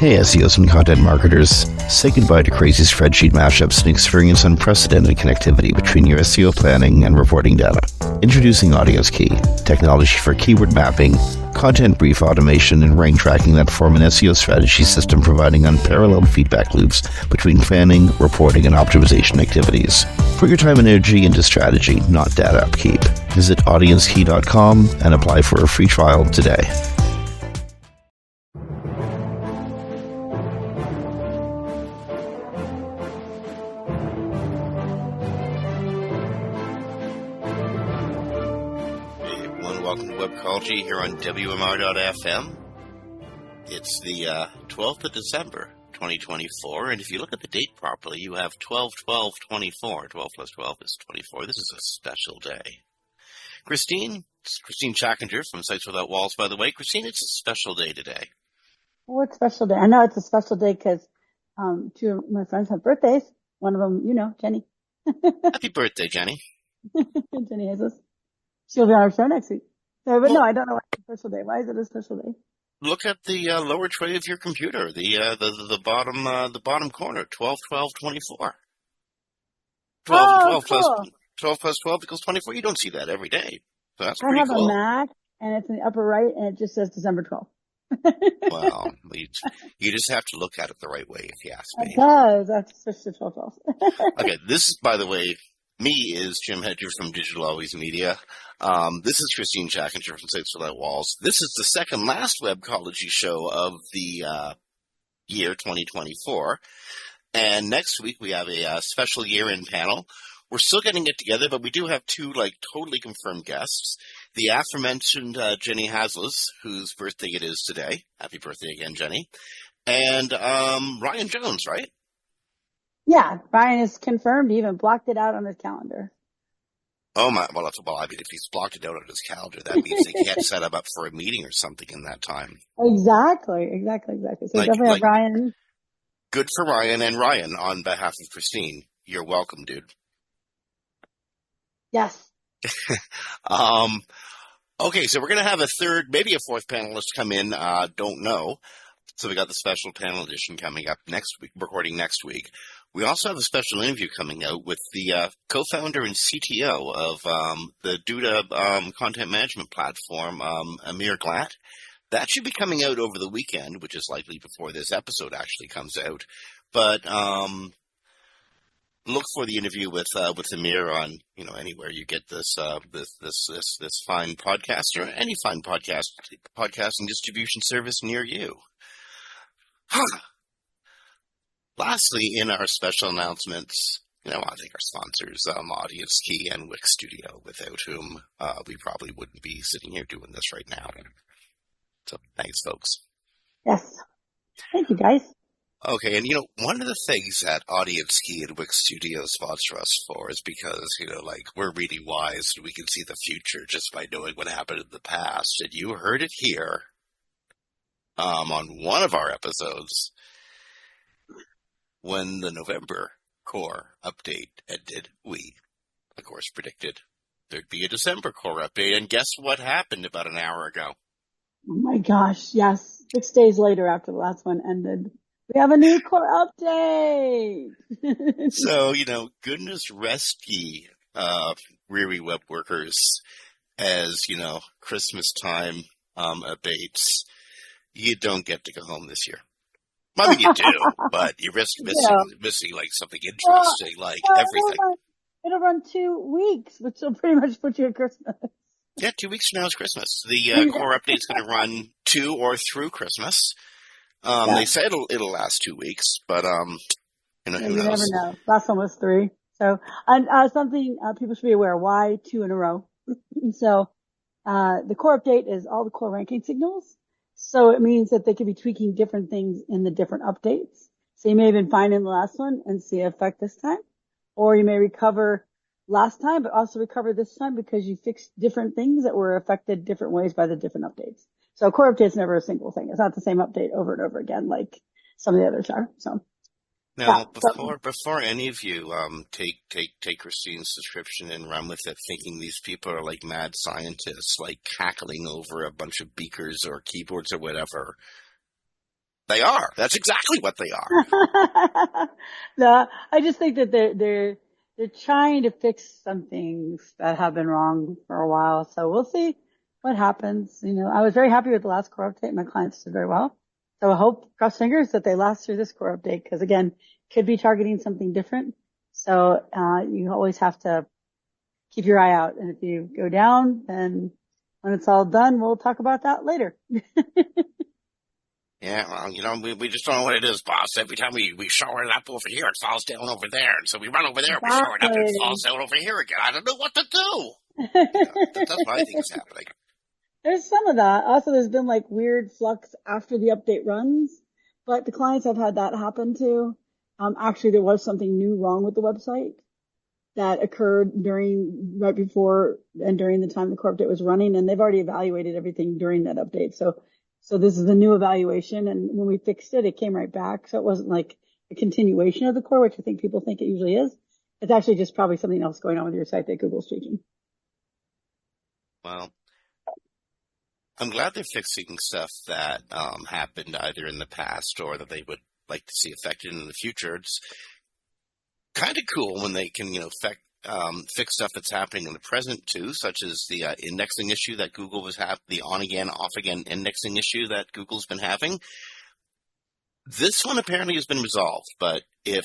Hey SEOs and content marketers, say goodbye to crazy spreadsheet mashups and experience unprecedented connectivity between your SEO planning and reporting data. Introducing Audience Key, technology for keyword mapping, content brief automation, and rank tracking that form an SEO strategy system providing unparalleled feedback loops between planning, reporting, and optimization activities. Put your time and energy into strategy, not data upkeep. Visit audiencekey.com and apply for a free trial today. Here on WMR.fm. It's the 12th of December, 2024, and if you look at the date properly, you have 12/12/24. 12 plus 12 is 24. This is a special day. Christine Chackinger from Sites Without Walls, by the way. Christine, it's a special day today. What special day? I know it's a special day because two of my friends have birthdays. One of them, Jenny. Happy birthday, Jenny. Jenny Hazes. She'll be on our show next week. No, no, I don't know why it's a special day. Why is it a special day? Look at the lower tray of your computer, the bottom corner, 12/12/24. 12 plus 12 equals 24. You don't see that every day. So that's pretty cool. I have a Mac, and it's in the upper right, and it just says December 12th. Well, you just have to look at it the right way, if you ask me. It does. That's switched to 12/12. Okay, this is, by the way, me is Jim Hedger from Digital Always Media. This is Christine Chackinger from Sites Without Walls. This is the second last Webcology show of the year 2024. And next week we have a special year-end panel. We're still getting it together, but we do have two totally confirmed guests. The aforementioned Jenny Hazles, whose birthday it is today. Happy birthday again, Jenny. And Ryan Jones, right? Yeah, Ryan is confirmed. He even blocked it out on his calendar. Oh my! Well, if he's blocked it out on his calendar, that means he can't set him up for a meeting or something in that time. Exactly. So definitely have Ryan. Good for Ryan, and Ryan, on behalf of Christine, you're welcome, dude. Yes. Okay, so we're gonna have a third, maybe a fourth panelist come in. Don't know. So we got the special panel edition coming up next week, recording next week. We also have a special interview coming out with the co-founder and CTO of the Duda content management platform, Amir Glatt. That should be coming out over the weekend, which is likely before this episode actually comes out. But look for the interview with Amir on anywhere you get this fine podcast or any fine podcasting distribution service near you. Lastly, in our special announcements, I want to thank our sponsors, Audience Key and Wix Studio, without whom we probably wouldn't be sitting here doing this right now. So thanks, folks. Yes. Thank you, guys. Okay, and one of the things that Audience Key and Wix Studio sponsor us for is because, we're really wise and we can see the future just by knowing what happened in the past. And you heard it here on one of our episodes. When the November core update ended, we, of course, predicted there'd be a December core update. And guess what happened about an hour ago? Oh my gosh, yes. 6 days later after the last one ended, we have a new core update. So, goodness rest ye, weary web workers, as, Christmas time abates. You don't get to go home this year. I mean, you do, but you risk missing something interesting, everything. It'll run 2 weeks, which will pretty much put you at Christmas. Yeah, 2 weeks from now is Christmas. The core update's going to run to or through Christmas. They say it'll last 2 weeks, but who knows? You never know. Last one was 3. So, something people should be aware: why 2 in a row? So, the core update is all the core ranking signals. So it means that they could be tweaking different things in the different updates. So you may have been fine in the last one and see effect this time, or you may recover last time, but also recover this time because you fixed different things that were affected different ways by the different updates. So core update's never a single thing. It's not the same update over and over again like some of the others are. So Now, before any of you take Christine's description and run with it, thinking these people are like mad scientists, like cackling over a bunch of beakers or keyboards or whatever, They are. That's exactly what they are. No, I just think that they're trying to fix some things that have been wrong for a while. So we'll see what happens. I was very happy with the last core update. My clients did very well. So I hope, cross fingers, that they last through this core update, because again, could be targeting something different. So, you always have to keep your eye out. And if you go down, then when it's all done, we'll talk about that later. Yeah, well, we just don't know what it is, boss. Every time we show it up over here, it falls down over there. And so we run over there, we show it up, and it falls down over here again. I don't know what to do. That's what I think is happening. There's some of that. Also, there's been like weird flux after the update runs, but the clients have had that happen too. Actually, there was something new wrong with the website that occurred right before and during the time the core update was running, and they've already evaluated everything during that update. So this is a new evaluation, and when we fixed it, it came right back. So it wasn't like a continuation of the core, which I think people think it usually is. It's actually just probably something else going on with your site that Google's changing. Well, I'm glad they're fixing stuff that happened either in the past or that they would like to see affected in the future. It's kind of cool when they can, fix stuff that's happening in the present too, such as the indexing issue that Google was having, the on-again, off-again indexing issue that Google's been having. This one apparently has been resolved, but if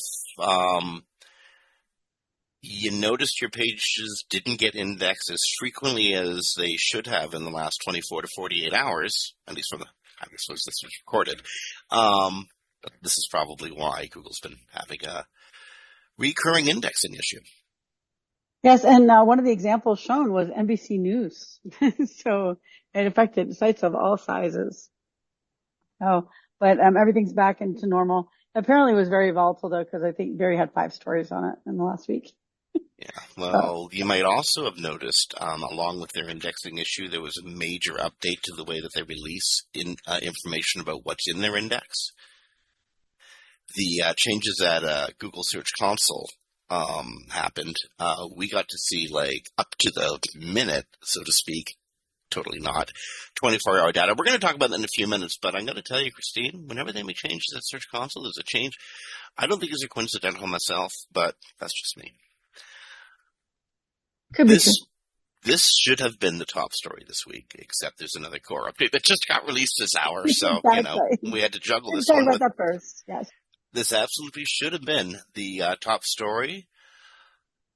you noticed your pages didn't get indexed as frequently as they should have in the last 24 to 48 hours, at least I guess this was recorded, but this is probably why Google's been having a recurring indexing issue. Yes, and one of the examples shown was NBC News. So it affected sites of all sizes. But everything's back into normal. Apparently it was very volatile though, because I think Barry had 5 stories on it in the last week. Yeah, well, you might also have noticed, along with their indexing issue, there was a major update to the way that they release information about what's in their index. The changes at Google Search Console happened. We got to see up to the minute, so to speak, totally not, 24-hour data. We're going to talk about that in a few minutes, but I'm going to tell you, Christine, whenever they make changes at Search Console, there's a change. I don't think it's coincidental myself, but that's just me. Could be true. This should have been the top story this week, except there's another core update that just got released this hour, so, we had to juggle this one. Talk about that first, yes. This absolutely should have been the top story.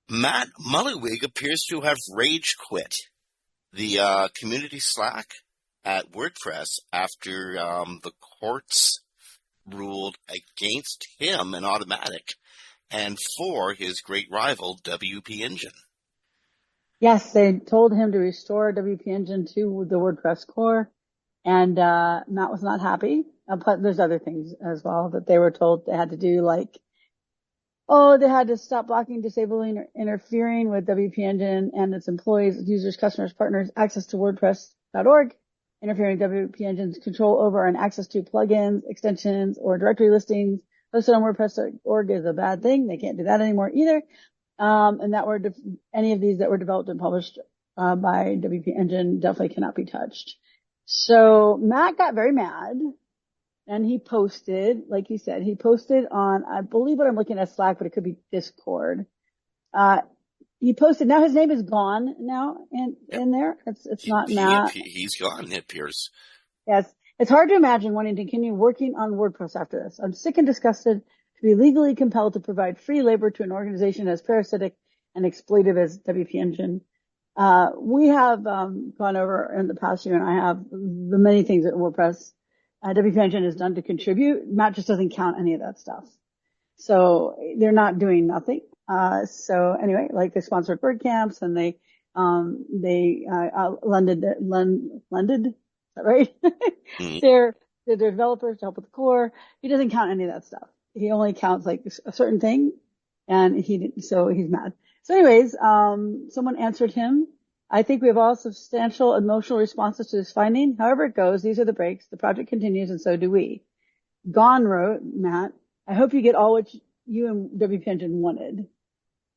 Matt Mullenweg appears to have rage quit the community Slack at WordPress after the courts ruled against him in Automatic and for his great rival, WP Engine. Yes, they told him to restore WP Engine to the WordPress core, and Matt was not happy. But there's other things as well that they were told they had to do, they had to stop blocking, disabling, or interfering with WP Engine and its employees, users, customers, partners, access to WordPress.org, interfering with WP Engine's control over and access to plugins, extensions, or directory listings hosted on WordPress.org is a bad thing. They can't do that anymore either. And that any of these that were developed and published by WP Engine definitely cannot be touched. So Matt got very mad. And he posted, like you said, on, I believe what I'm looking at Slack, but it could be Discord. He posted, now his name is gone now in there. It's not Matt. He's gone, it appears. Yes. It's hard to imagine wanting to continue working on WordPress after this. I'm sick and disgusted to be legally compelled to provide free labor to an organization as parasitic and exploitive as WP Engine. We have, gone over in the past year, and I have the many things that WordPress WP Engine has done to contribute. Matt just doesn't count any of that stuff. So they're not doing nothing. So anyway, they sponsored WordCamps and they lended, is that right? Mm-hmm. They're developers to help with the core. He doesn't count any of that stuff. He only counts a certain thing, and so he's mad. So anyways, someone answered him. I think we have all substantial emotional responses to this finding. However it goes, these are the breaks. The project continues, and so do we. Gone wrote, Matt, I hope you get all what you and WP Engine wanted.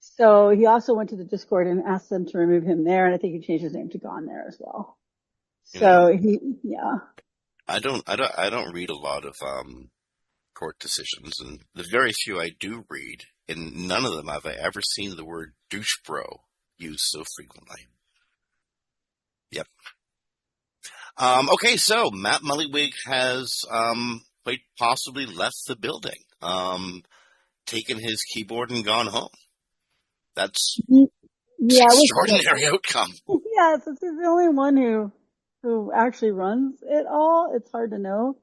So he also went to the Discord and asked them to remove him there, and I think he changed his name to Gone there as well. So I don't read a lot of court decisions, and the very few I do read, in none of them have I ever seen the word douche bro used so frequently. Yep. Okay, so Matt Mullenweg has quite possibly left the building, taken his keyboard and gone home. That's Yeah, extraordinary outcome. yeah, since he's the only one who actually runs it all, it's hard to know.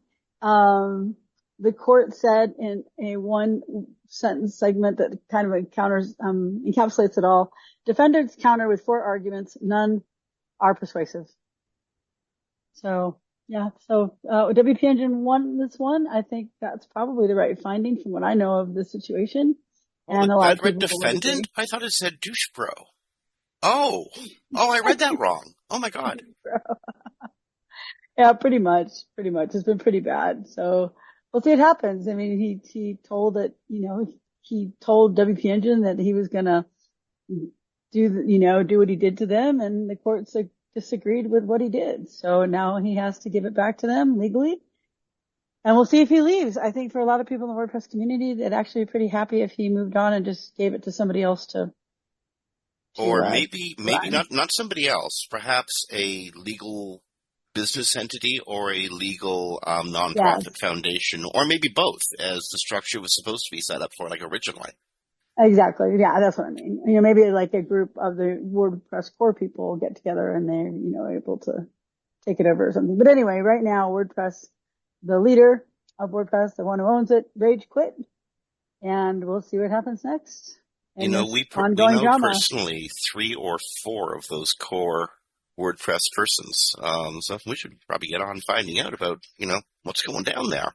The court said in a one sentence segment that kind of encapsulates it all. Defendants counter with 4 arguments. None are persuasive. So yeah, so WP Engine won this one. I think that's probably the right finding from what I know of the situation. Well, And a lot of read people would agree. defendant? I thought it said douche bro. Oh, I read that wrong. Oh my God. Yeah, pretty much. Pretty much. It's been pretty bad. So we'll see what happens. I mean, he told that, he told WP Engine that he was gonna do what he did to them, and the courts disagreed with what he did. So now he has to give it back to them legally. And we'll see if he leaves. I think for a lot of people in the WordPress community, they'd actually be pretty happy if he moved on and just gave it to somebody else to Or maybe run. not somebody else, perhaps a legal business entity or a legal Yes, nonprofit foundation, or maybe both, as the structure was supposed to be set up for, like originally. exactly. Yeah, that's what I mean. Maybe like a group of the WordPress core people get together and they're, able to take it over or something. But anyway, right now, WordPress, the leader of WordPress, the one who owns it, rage quit. And we'll see what happens next in this We ongoing know drama. personally 3 or 4 of those core WordPress persons. So we should probably get on finding out about, what's going down there.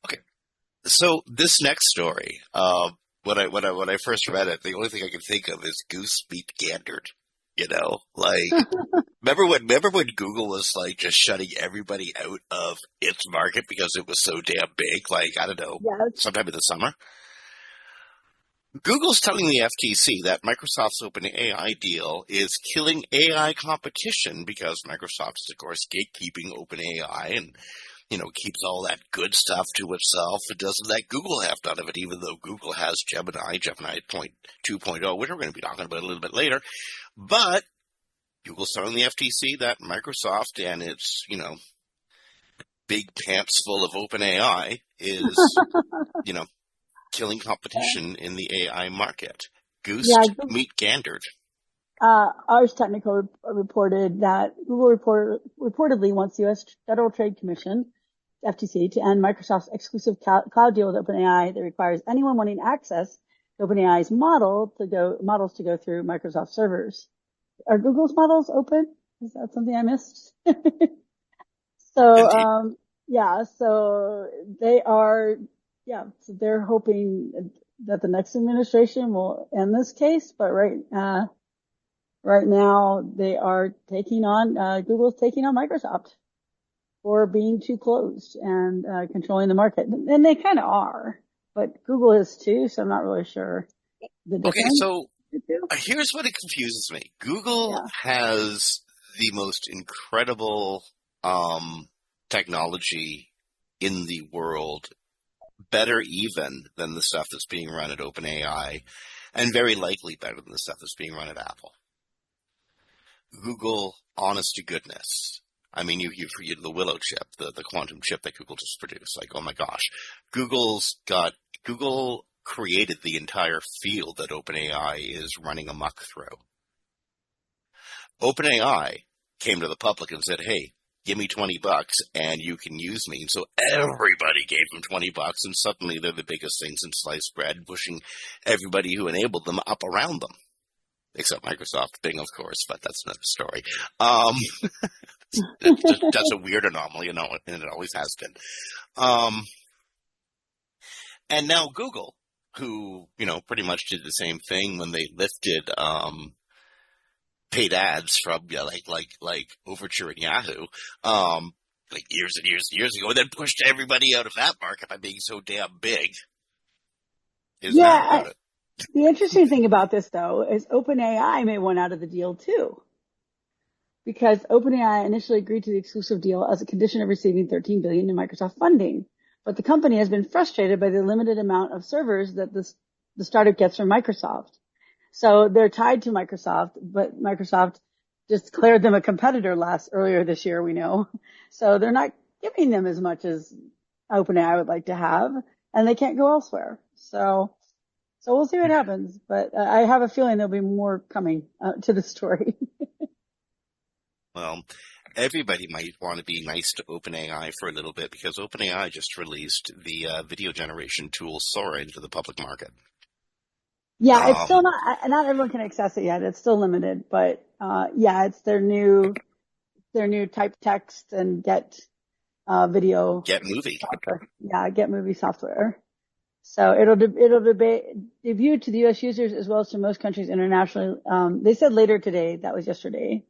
Okay. So this next story, when I first read it, the only thing I could think of is goose meat gandered. Remember when Google was like just shutting everybody out of its market because it was so damn big? Like, I don't know, Yes. sometime in the summer. Google's telling the FTC that Microsoft's OpenAI deal is killing AI competition because Microsoft is, of course, gatekeeping OpenAI and, keeps all that good stuff to itself. It doesn't let Google have none of it, even though Google has Gemini 2.0, which we're going to be talking about a little bit later. But Google's telling the FTC that Microsoft and its, big pants full of OpenAI is, killing competition in the AI market. Yeah. Goosed, meat gandered. Ars Technica reported that Google reportedly wants the U.S. Federal Trade Commission, FTC, to end Microsoft's exclusive cloud deal with OpenAI that requires anyone wanting access to OpenAI's models to go through Microsoft servers. Are Google's models open? Is that something I missed? Indeed. So they are, so they're hoping that the next administration will end this case, but right now they are Google's taking on Microsoft for being too closed and controlling the market. And they kind of are, but Google is too, so I'm not really sure the difference. Okay, so here's what it confuses me. Google has the most incredible technology in the world, better even than the stuff that's being run at OpenAI, and very likely better than the stuff that's being run at Apple. Google, honest to goodness. I mean, you the Willow chip, the quantum chip that Google just produced. Like, oh my gosh. Google created the entire field that OpenAI is running amok through. OpenAI came to the public and said, hey, give me $20 and you can use me. And so everybody gave them $20 and suddenly they're the biggest things in sliced bread, pushing everybody who enabled them up around them. Except Microsoft, Bing, of course, but that's another story. That's a weird anomaly, and it always has been. And now Google, who, pretty much did the same thing when they lifted paid ads from like Overture and Yahoo, like years and years and years ago, and then pushed everybody out of that market by being so damn big. Is mad about it. The interesting thing about this, though, is OpenAI may want out of the deal, too. because OpenAI initially agreed to the exclusive deal as a condition of receiving $13 billion in Microsoft funding. But the company has been frustrated by the limited amount of servers that the startup gets from Microsoft. So they're tied to Microsoft, but Microsoft just declared them a competitor earlier this year, we know. So they're not giving them as much as OpenAI would like to have, and they can't go elsewhere. So we'll see what happens, but I have a feeling there'll be more coming to the story. Well, everybody might want to be nice to OpenAI for a little bit because OpenAI just released the video generation tool Sora into the public market. Yeah, it's still not everyone can access it yet. It's still limited, but yeah, it's their new type text and get video. Get movie. Software. Yeah, get movie software. So it'll debut to the U.S. users as well as to most countries internationally. They said later today. That was yesterday.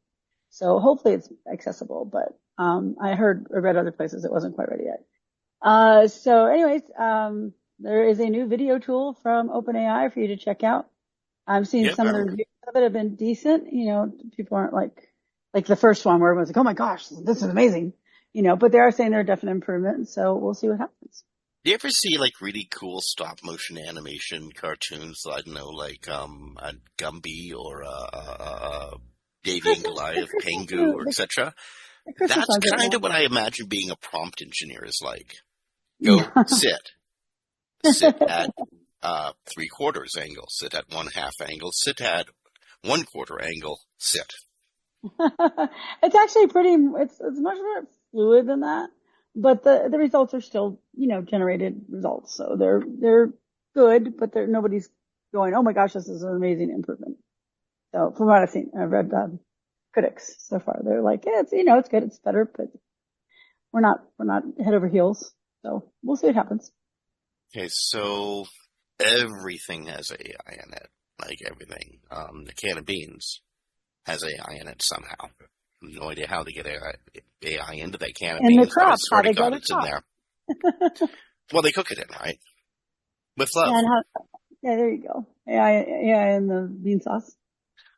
So hopefully it's accessible, but I read other places it wasn't quite ready yet. So anyways, there is a new video tool from OpenAI for you to check out. I've seen some of the reviews of it have been decent. You know, people aren't like the first one where everyone's like, oh my gosh, this is amazing. You know, but they are saying there are definite improvements. So we'll see what happens. Do you ever see like really cool stop motion animation cartoons? I don't know, like a Gumby or Dating Goliath, Pengu, or etc. That's kind of what I imagine being a prompt engineer is like. Go sit at 3/4 angle, sit at 1/2 angle, sit at 1/4 angle, sit. It's actually it's much more fluid than that, but the results are still, you know, generated results. So they're good, but nobody's going, oh my gosh, this is an amazing improvement. So from what I've seen, I've read critics so far. They're like, yeah, it's, you know, it's good, it's better, but we're not head over heels. So we'll see what happens. Okay, so everything has AI in it, like everything. The can of beans has AI in it somehow. No idea how they get AI into that can of beans. And the crop, how they grow the crop. In there. Well, they cook it in, right? With love. Yeah, there you go. AI in the bean sauce.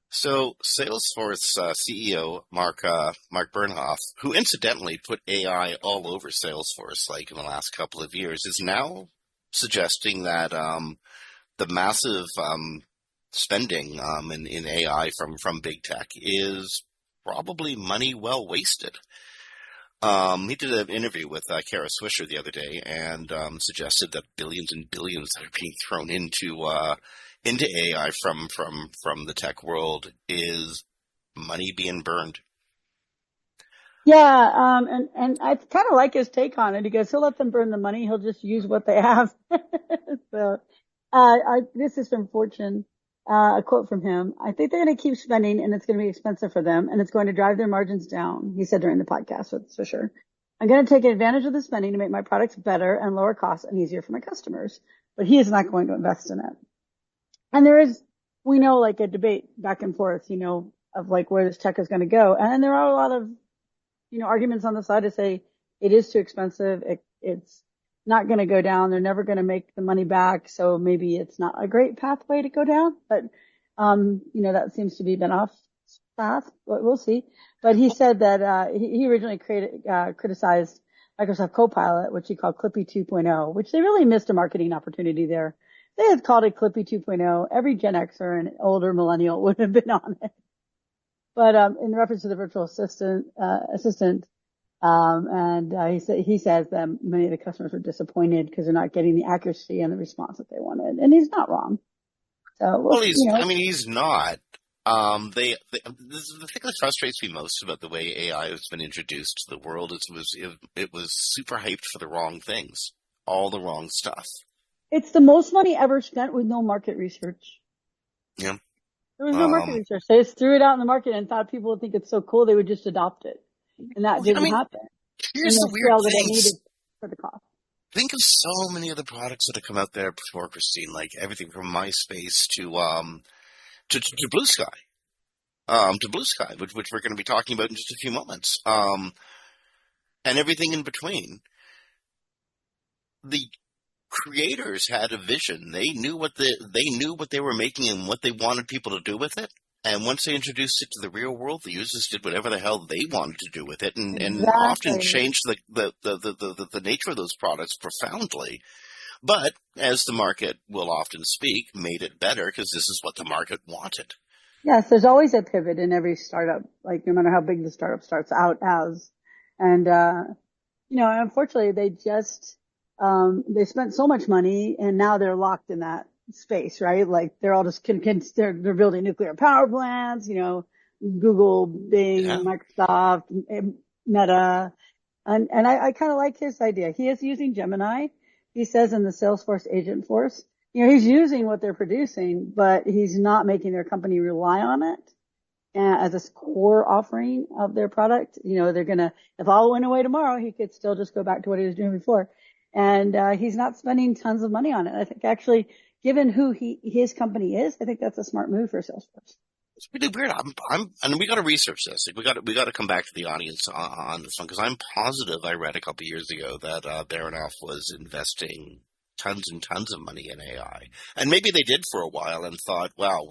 So Salesforce CEO Mark Bernhoff, who incidentally put AI all over Salesforce like in the last couple of years, is now suggesting that the massive spending in AI from big tech is probably money well wasted. He did an interview with Kara Swisher the other day and suggested that billions and billions that are being thrown into AI from the tech world is money being burned. Yeah, and I kind of like his take on it. He goes, he'll let them burn the money. He'll just use what they have. So, this is from Fortune, a quote from him. I think they're going to keep spending and it's going to be expensive for them and it's going to drive their margins down. He said during the podcast, that's for sure. I'm going to take advantage of the spending to make my products better and lower costs and easier for my customers, but he is not going to invest in it. And we know like a debate back and forth, you know, of like where this tech is going to go. And there are a lot of, you know, arguments on the side to say it is too expensive. It's not going to go down. They're never going to make the money back. So maybe it's not a great pathway to go down, but, you know, that seems to be Benoff's path. We'll see. But he said that, he originally criticized Microsoft Copilot, which he called Clippy 2.0, which they really missed a marketing opportunity there. They had called it Clippy 2.0. Every Gen Xer and older millennial would have been on it. But, in reference to the virtual assistant, he says that many of the customers were disappointed because they're not getting the accuracy and the response that they wanted. And he's not wrong. So, he's not. The thing that frustrates me most about the way AI has been introduced to the world is it was super hyped for the wrong things, all the wrong stuff. It's the most money ever spent with no market research. Yeah. There was no market research. They just threw it out in the market and thought people would think it's so cool they would just adopt it. And that didn't happen. Here's the weird thing. For the cost. Think of so many of the products that have come out there before, Christine, like everything from MySpace to Blue Sky. Which we're going to be talking about in just a few moments. And everything in between. The creators had a vision. They knew what they were making and what they wanted people to do with it, And once they introduced it to the real world, the users did whatever the hell they wanted to do with it, and often Exactly. changed the nature of those products profoundly. But as the market will often speak, made it better because this is what the market wanted. Yes, there's always a pivot in every startup, like no matter how big the startup starts out as. And, unfortunately they spent so much money and now they're locked in that space, right? Like they're all just they're building nuclear power plants, Google, Yeah. Bing, Microsoft, Meta. And I kind of like his idea. He is using Gemini. He says in the Salesforce agent force, he's using what they're producing, but he's not making their company rely on it as a core offering of their product. They're gonna, if all went away tomorrow, he could still just go back to what he was doing before. And he's not spending tons of money on it. I think actually, given who his company is, I think that's a smart move for Salesforce. It's really weird. And we got to research this. Like, we got to come back to the audience on this one because I'm positive I read a couple of years ago that Baranoff was investing tons and tons of money in AI, and maybe they did for a while and thought, "Wow,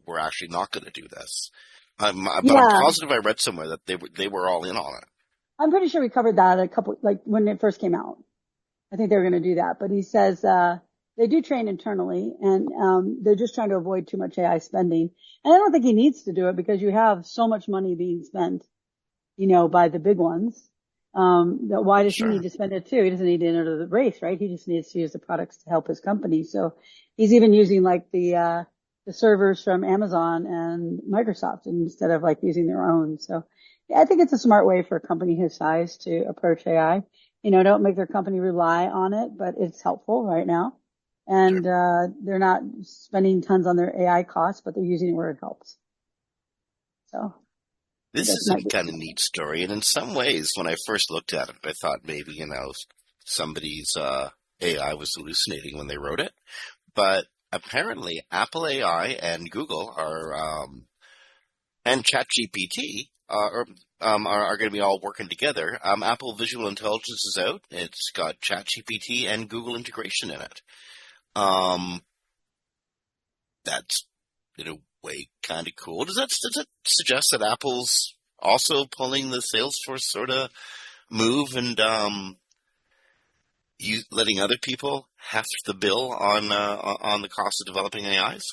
we're actually not going to do this." But I'm Yeah, positive I read somewhere that they were all in on it. I'm pretty sure we covered that like when it first came out. I think they were going to do that, but he says they do train internally, and they're just trying to avoid too much AI spending. And I don't think he needs to do it because you have so much money being spent, by the big ones. Why does he Sure. need to spend it too? He doesn't need to enter the race, right? He just needs to use the products to help his company. So he's even using like the servers from Amazon and Microsoft instead of like using their own. So yeah, I think it's a smart way for a company his size to approach AI. Don't make their company rely on it, but it's helpful right now. Sure. And, they're not spending tons on their AI costs, but they're using it where it helps. So This that is might a be. kind of neat story, and in some ways, when I first looked at it, I thought maybe somebody's AI was hallucinating when they wrote it. But apparently, Apple AI and Google and ChatGPT are going to be all working together. Apple Visual Intelligence is out. It's got ChatGPT and Google integration in it. Um, that's in a way kind of cool. Does that suggest that Apple's also pulling the Salesforce sort of move and letting other people heft the bill on the cost of developing AIs?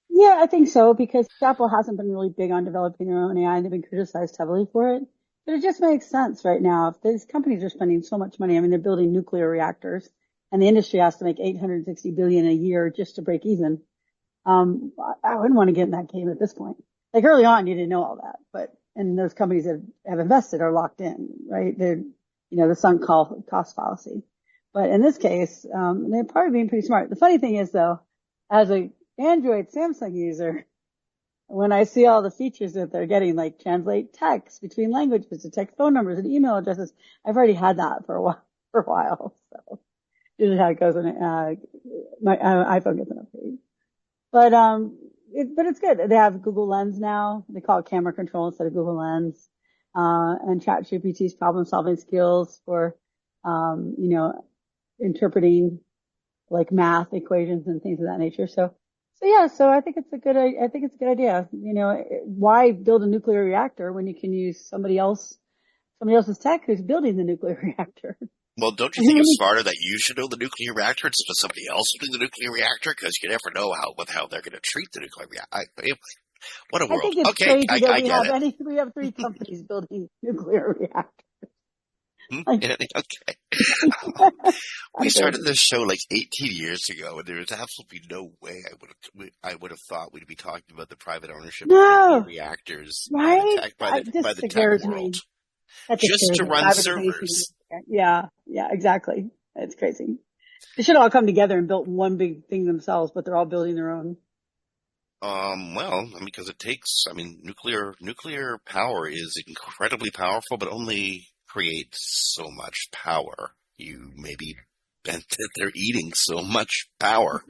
Yeah, I think so because Apple hasn't been really big on developing their own AI and they've been criticized heavily for it. But it just makes sense right now. If these companies are spending so much money, I mean, they're building nuclear reactors and the industry has to make 860 billion a year just to break even. I wouldn't want to get in that game at this point. Like early on, you didn't know all that, and those companies that have invested are locked in, right? They're, the sunk cost fallacy. But in this case, they're probably being pretty smart. The funny thing is though, as a Android Samsung user, when I see all the features that they're getting, like translate text between languages, detect phone numbers and email addresses, I've already had that for a while. So this is how it goes when my iPhone gets an upgrade. But but it's good. They have Google Lens now. They call it camera control instead of Google Lens. And ChatGPT's problem solving skills for, interpreting like math equations and things of that nature. So yeah, so I think I think it's a good idea. Why build a nuclear reactor when you can use somebody else's tech who's building the nuclear reactor? Well, don't you think it's smarter that you should know the nuclear reactor instead of somebody else doing the nuclear reactor? Because you never know how they're going to treat the nuclear reactor. What a I world. think it's Okay, crazy that I get it. we have three companies building nuclear reactors. Like, Okay. kind We of started crazy. this show like 18 years ago, and there was absolutely no way I would have thought we'd be talking about the private ownership of nuclear No, reactors by the right? by This the tech scares world me. That just just scares to me. run Privatization. servers. Yeah, yeah, exactly. It's crazy. They should all come together and build one big thing themselves, but they're all building their own. Well, I mean, because I mean, nuclear power is incredibly powerful, but only creates so much power. You maybe bent that they're eating so much power.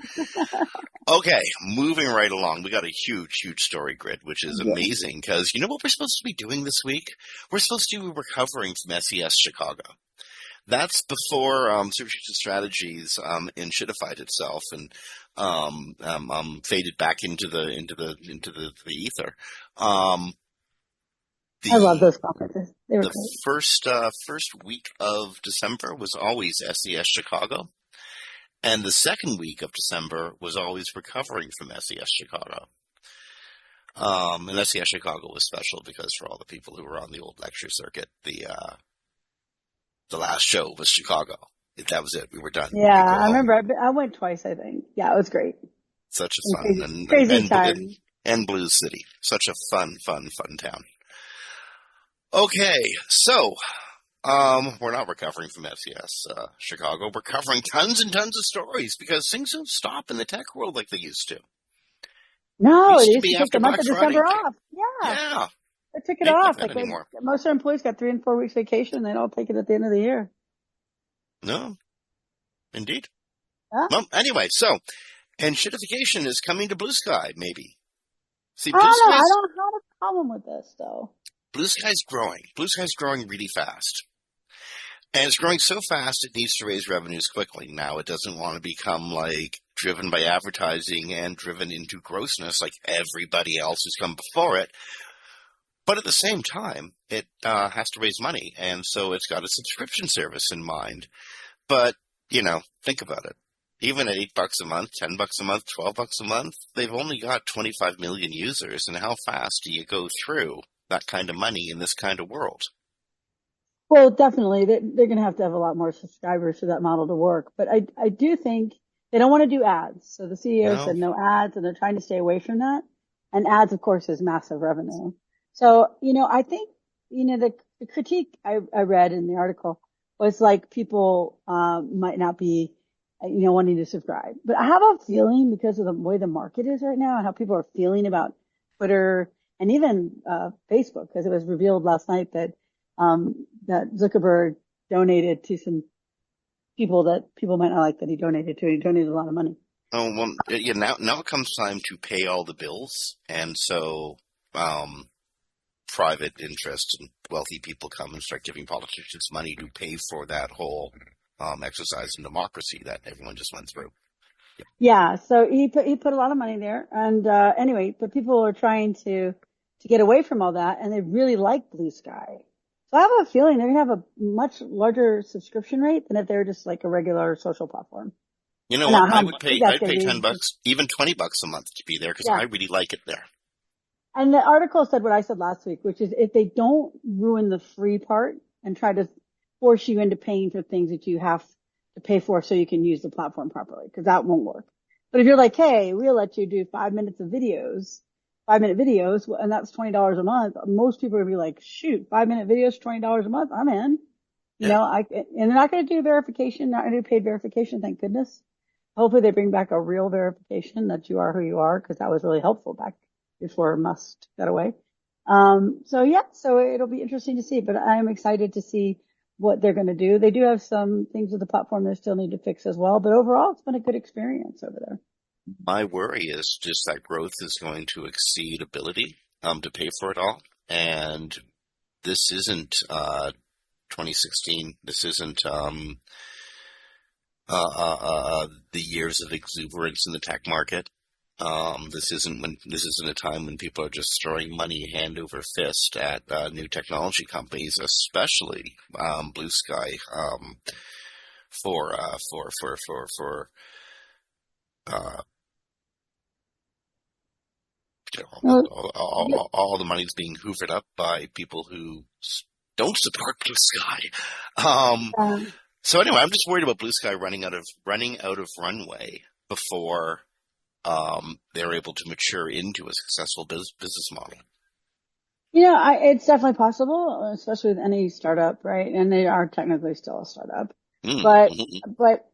Okay, moving right along. We got a huge story grid, which is Yeah. amazing because you know what we're supposed to be doing this week? We're supposed to be recovering from SES Chicago. That's before Search Engine Strategies enshittified itself and faded back into the ether. Um, I love the those conferences. They were the great. first week of December was always SES Chicago, and the second week of December was always recovering from SES Chicago. And SES Chicago was special because for all the people who were on the old lecture circuit, the last show was Chicago. That was it. We were done. We Yeah, could go I home. remember I went twice, I think. Yeah, it was great. Such a And fun crazy, crazy time. and Blues City. Such a fun town. Okay, so we're not recovering from SES Chicago. We're covering tons and tons of stories because things don't stop in the tech world like they used to. No, they Used to used to be take the after month Black of Friday. December off. Yeah, Yeah, they took it ain't like off. that anymore. Most of our employees got 3 and 4 weeks vacation. They don't take it at the end of the year. No, indeed. Yeah. Well, anyway, so and shitification is coming to Blue Sky, maybe. See, I don't know. I don't have a problem with this though. Blue Sky's growing. Blue Sky's growing really fast. And it's growing so fast it needs to raise revenues quickly. Now it doesn't want to become like driven by advertising and driven into grossness like everybody else who's come before it. But at the same time, it has to raise money. And so it's got a subscription service in mind. But, think about it. Even at $8 a month, $10 a month, $12 a month, they've only got 25 million users. And how fast do you go through that kind of money in this kind of world? Well, definitely, they're going to have a lot more subscribers for that model to work. But I do think they don't want to do ads. So the CEO No, said no ads, and they're trying to stay away from that. And ads, of course, is massive revenue. So, I think, the critique I read in the article was like people, might not be, wanting to subscribe. But I have a feeling because of the way the market is right now and how people are feeling about Twitter and even, Facebook, because it was revealed last night that Zuckerberg donated to some people that people might not like that he donated to. He donated a lot of money. oh, well, yeah, now it comes time to pay all the bills. And so, private interest and wealthy people come and start giving politicians money to pay for that whole exercise in democracy that everyone just went through. Yeah. So he put a lot of money there. And, anyway, but people are trying to get away from all that and they really like Blue Sky. So I have a feeling they're going to have a much larger subscription rate than if they're just like a regular social platform. You know I what? know how big that's I'd going pay to be. $10, even $20 a month to be there because Yeah. I really like it there. And the article said what I said last week, which is if they don't ruin the free part and try to force you into paying for things that you have to pay for so you can use the platform properly, because that won't work. But if you're like, hey, we'll let you do 5 minutes of videos, 5 minute videos, and that's $20 a month, most people are going to be like, shoot, 5 minute videos, $20 a month, I'm in. Yeah. And they're not going to do verification, not going to do paid verification, thank goodness. Hopefully they bring back a real verification that you are who you are, because that was really helpful back before Musk got away. So it'll be interesting to see, but I'm excited to see what they're going to do. They do have some things with the platform they still need to fix as well, but overall it's been a good experience over there. My worry is just that growth is going to exceed ability to pay for it all. And this isn't 2016. This isn't the years of exuberance in the tech market. This isn't a time when people are just throwing money hand over fist at new technology companies, especially Blue Sky, for uh, all the money's being hoovered up by people who don't support Blue Sky. So anyway, I'm just worried about Blue Sky running out of runway before they're able to mature into a successful business model. It's definitely possible, especially with any startup, right? And they are technically still a startup. But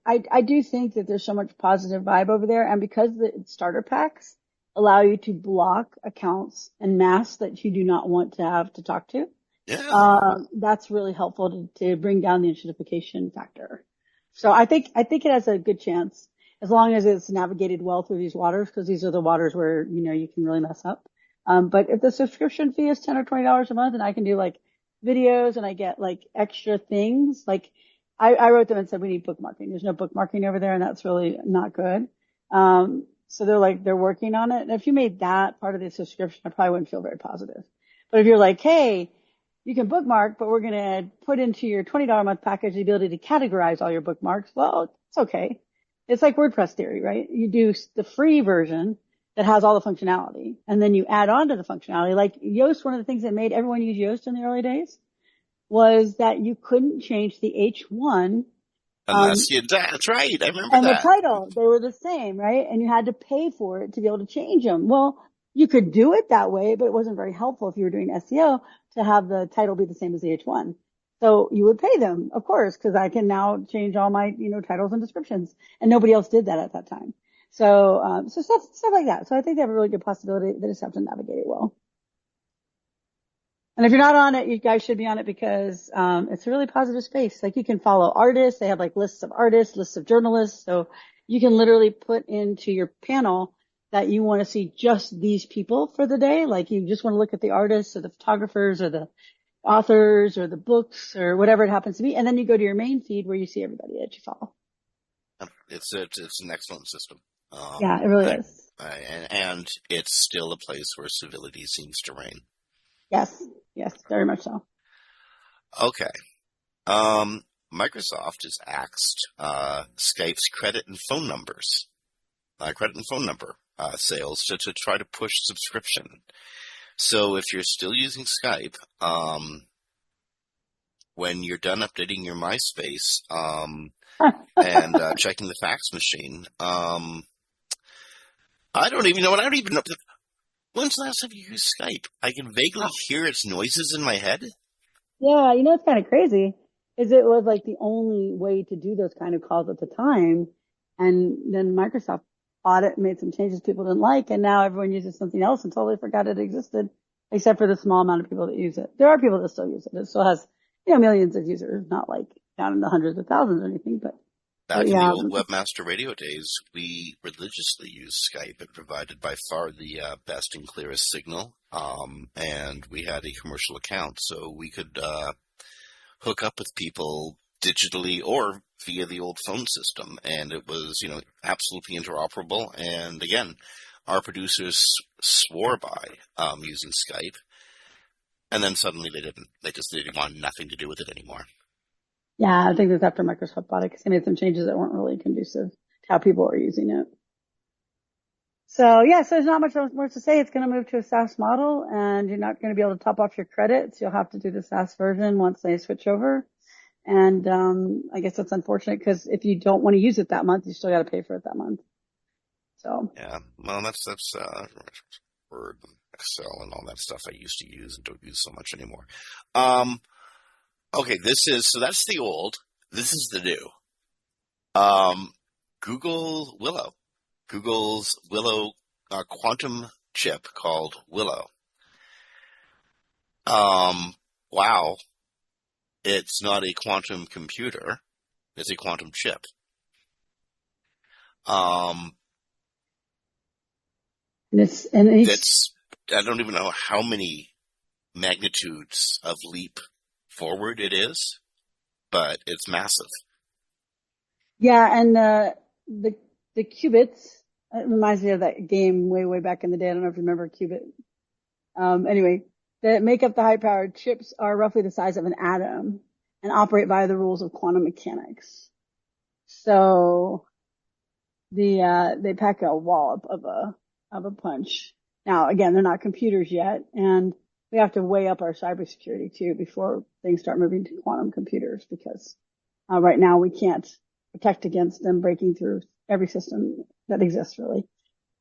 I do think that there's so much positive vibe over there. And because the starter packs allow you to block accounts and masks that you do not want to have to talk to, that's really helpful to bring down the enshittification factor. So I think it has a good chance as long as it's navigated well through these waters, because these are the waters where, you can really mess up. But if the subscription fee is $10 or $20 a month and I can do like videos and I get like extra things, like I wrote them and said, we need bookmarking. There's no bookmarking over there, and that's really not good. So they're working on it. And if you made that part of the subscription, I probably wouldn't feel very positive. But if you're like, hey, you can bookmark, but we're going to put into your $20 a month package the ability to categorize all your bookmarks, well, it's okay. It's like WordPress theory, right? You do the free version that has all the functionality, and then you add on to the functionality. Like Yoast, one of the things that made everyone use Yoast in the early days was that you couldn't change the H1 Unless you, that's right. I remember and the that. title. They were the same, right? And you had to pay for it to be able to change them. Well, you could do it that way, but it wasn't very helpful if you were doing SEO to have the title be the same as the H1. So you would pay them, of course, because I can now change all my, titles and descriptions, and nobody else did that at that time. So, so stuff like that. So I think they have a really good possibility. They just have to navigate it well. And if you're not on it, you guys should be on it because it's a really positive space. Like you can follow artists. They have like lists of artists, lists of journalists. So you can literally put into your panel that you want to see just these people for the day. Like you just want to look at the artists or the photographers or the authors or the books or whatever it happens to be. And then you go to your main feed where you see everybody that you follow. It's an excellent system. Yeah, it really is. And it's still a place where civility seems to reign. Yes, very much so. Okay. Microsoft has axed Skype's credit and phone number sales to try to push subscription. So if you're still using Skype, when you're done updating your MySpace and checking the fax machine, I don't even know. When's the last time you used Skype? I can vaguely hear its noises in my head. Yeah, it's kind of crazy. Is it was like the only way to do those kind of calls at the time, and then Microsoft bought it and made some changes people didn't like, and now everyone uses something else and totally forgot it existed, except for the small amount of people that use it. There are people that still use it. It still has, millions of users, not like down in the hundreds of thousands or anything, but. Back in the old Webmaster Radio days, we religiously used Skype. It provided by far the best and clearest signal, and we had a commercial account, so we could hook up with people digitally or via the old phone system, and it was, absolutely interoperable. And again, our producers swore by using Skype, and then suddenly they didn't. They didn't want nothing to do with it anymore. Yeah, I think that's after Microsoft bought it because they made some changes that weren't really conducive to how people were using it. So there's not much more to say. It's going to move to a SaaS model, and you're not going to be able to top off your credits. You'll have to do the SaaS version once they switch over. And I guess that's unfortunate because if you don't want to use it that month, you still got to pay for it that month. So yeah, well, that's Word, Excel, and all that stuff I used to use and don't use so much anymore. Okay, that's the old. This is the new. Google's Willow quantum chip called Willow. Wow. It's not a quantum computer. It's a quantum chip. I don't even know how many magnitudes of leap forward it is, but it's massive. Yeah, and the qubits, it reminds me of that game way back in the day. I don't know if you remember Qubit. Anyway, that make up the high-powered chips are roughly the size of an atom and operate via the rules of quantum mechanics. So they pack a wallop of a punch. Now, again, they're not computers yet, and we have to weigh up our cybersecurity too before things start moving to quantum computers because right now we can't protect against them breaking through every system that exists really.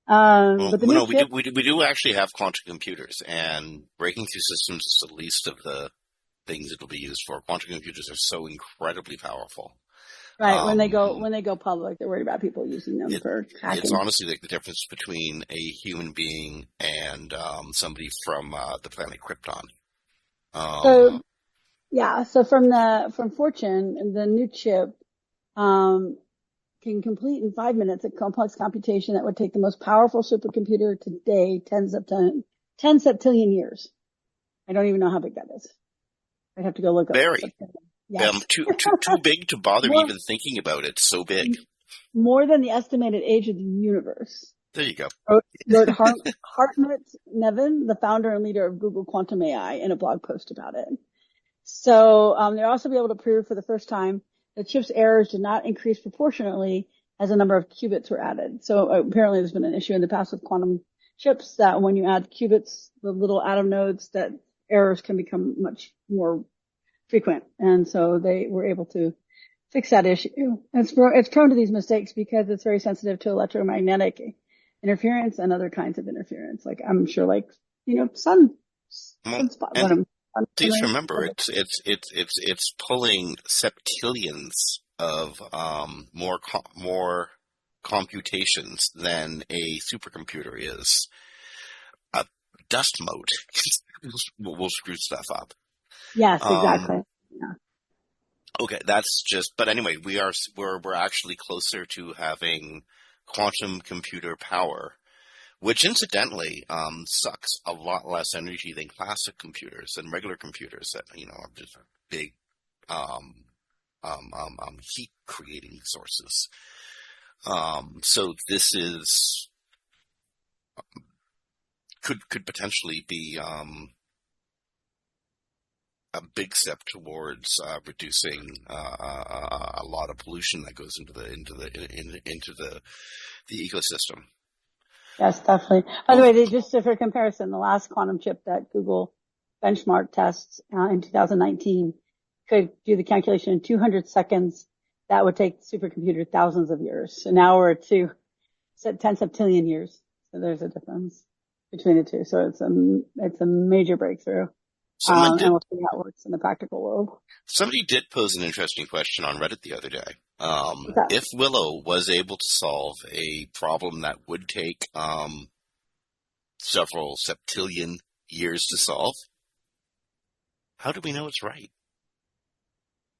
But we do actually have quantum computers, and breaking through systems is the least of the things it will be used for. Quantum computers are so incredibly powerful. Right. When they go public, they're worried about people using them for hacking. It's honestly like the difference between a human being and somebody from the planet Krypton. So from Fortune, the new chip can complete in 5 minutes a complex computation that would take the most powerful supercomputer today 10 septillion years. I don't even know how big that is. I'd have to go look up. Very. Yes. Too big to bother More, even thinking about it. So big. more than the estimated age of the universe. There you go. Wrote Hartmut Nevin, the founder and leader of Google Quantum AI, in a blog post about it. So they'll also be able to prove for the first time that chip's errors did not increase proportionately as the number of qubits were added. So apparently there's been an issue in the past with quantum chips that when you add qubits, the little atom nodes, that errors can become much more frequent. And so they were able to fix that issue. It's prone to these mistakes because it's very sensitive to electromagnetic interference and other kinds of interference. Like I'm sure, like, sunspot. And please remember, it's pulling septillions of more computations than a supercomputer is. A dust mote will screw stuff up. Yes, exactly. Yeah. Okay, that's just. But anyway, we're actually closer to having quantum computer power, which incidentally sucks a lot less energy than classic computers and regular computers that are just big heat creating sources. So this is could potentially be a big step towards reducing a lot of pollution that goes into the ecosystem. Yes, definitely. By the way, just for comparison, the last quantum chip that Google benchmark tests in 2019 could do the calculation in 200 seconds. That would take the supercomputer thousands of years. So now we're to 10 septillion years. So there's a difference between the two. So it's a major breakthrough. And we'll see how it works in the practical world. Somebody did pose an interesting question on Reddit the other day. If Willow was able to solve a problem that would take several septillion years to solve, how do we know it's right?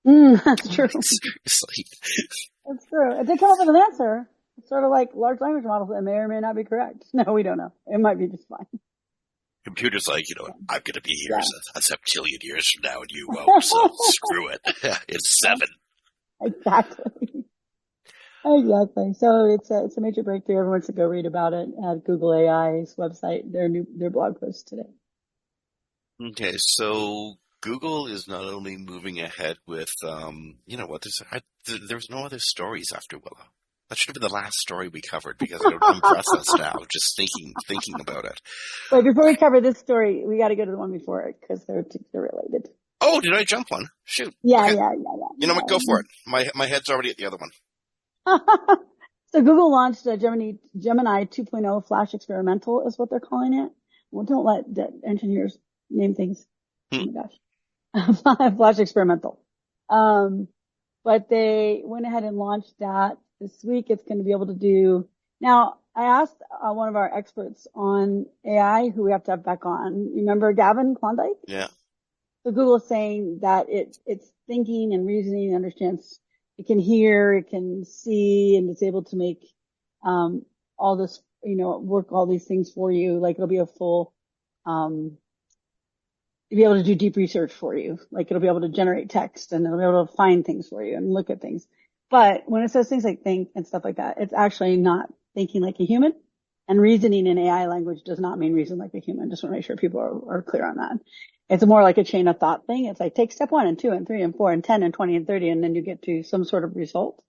That's true. Seriously. That's true. If they come up with an answer, it's sort of like large language models that may or may not be correct. No, we don't know. It might be just fine. Computer's like, I'm going to be here a septillion years from now, and you won't, so screw it. It's 7. Exactly. So it's a major breakthrough. Everyone should go read about it at Google AI's website, their blog post today. Okay, so Google is not only moving ahead with, there's no other stories after Willow. That should have been the last story we covered because I'm breathless now, just thinking about it. Wait, before we cover this story, we got to go to the one before it because they're related. Oh, did I jump one? Shoot. Yeah, okay. yeah. You know what? Go for it. My head's already at the other one. So Google launched a Gemini 2.0 Flash Experimental is what they're calling it. Well, don't let engineers name things. Oh my gosh. Flash Experimental. But they went ahead and launched that this week. It's going to be able to do. Now, I asked one of our experts on AI who we have to have back on. Remember Gavin Klondike? Yeah. So Google is saying that it's thinking and reasoning, understands. It can hear, it can see, and it's able to make all this, work all these things for you. Like it'll be a full, you'll be able to do deep research for you. Like it'll be able to generate text and it'll be able to find things for you and look at things. But when it says things like think and stuff like that, it's actually not thinking like a human. And reasoning in AI language does not mean reason like a human. Just want to make sure people are clear on that. It's more like a chain of thought thing. It's like take step 1 and 2 and 3 and 4 and 10 and 20 and 30 and then you get to some sort of result.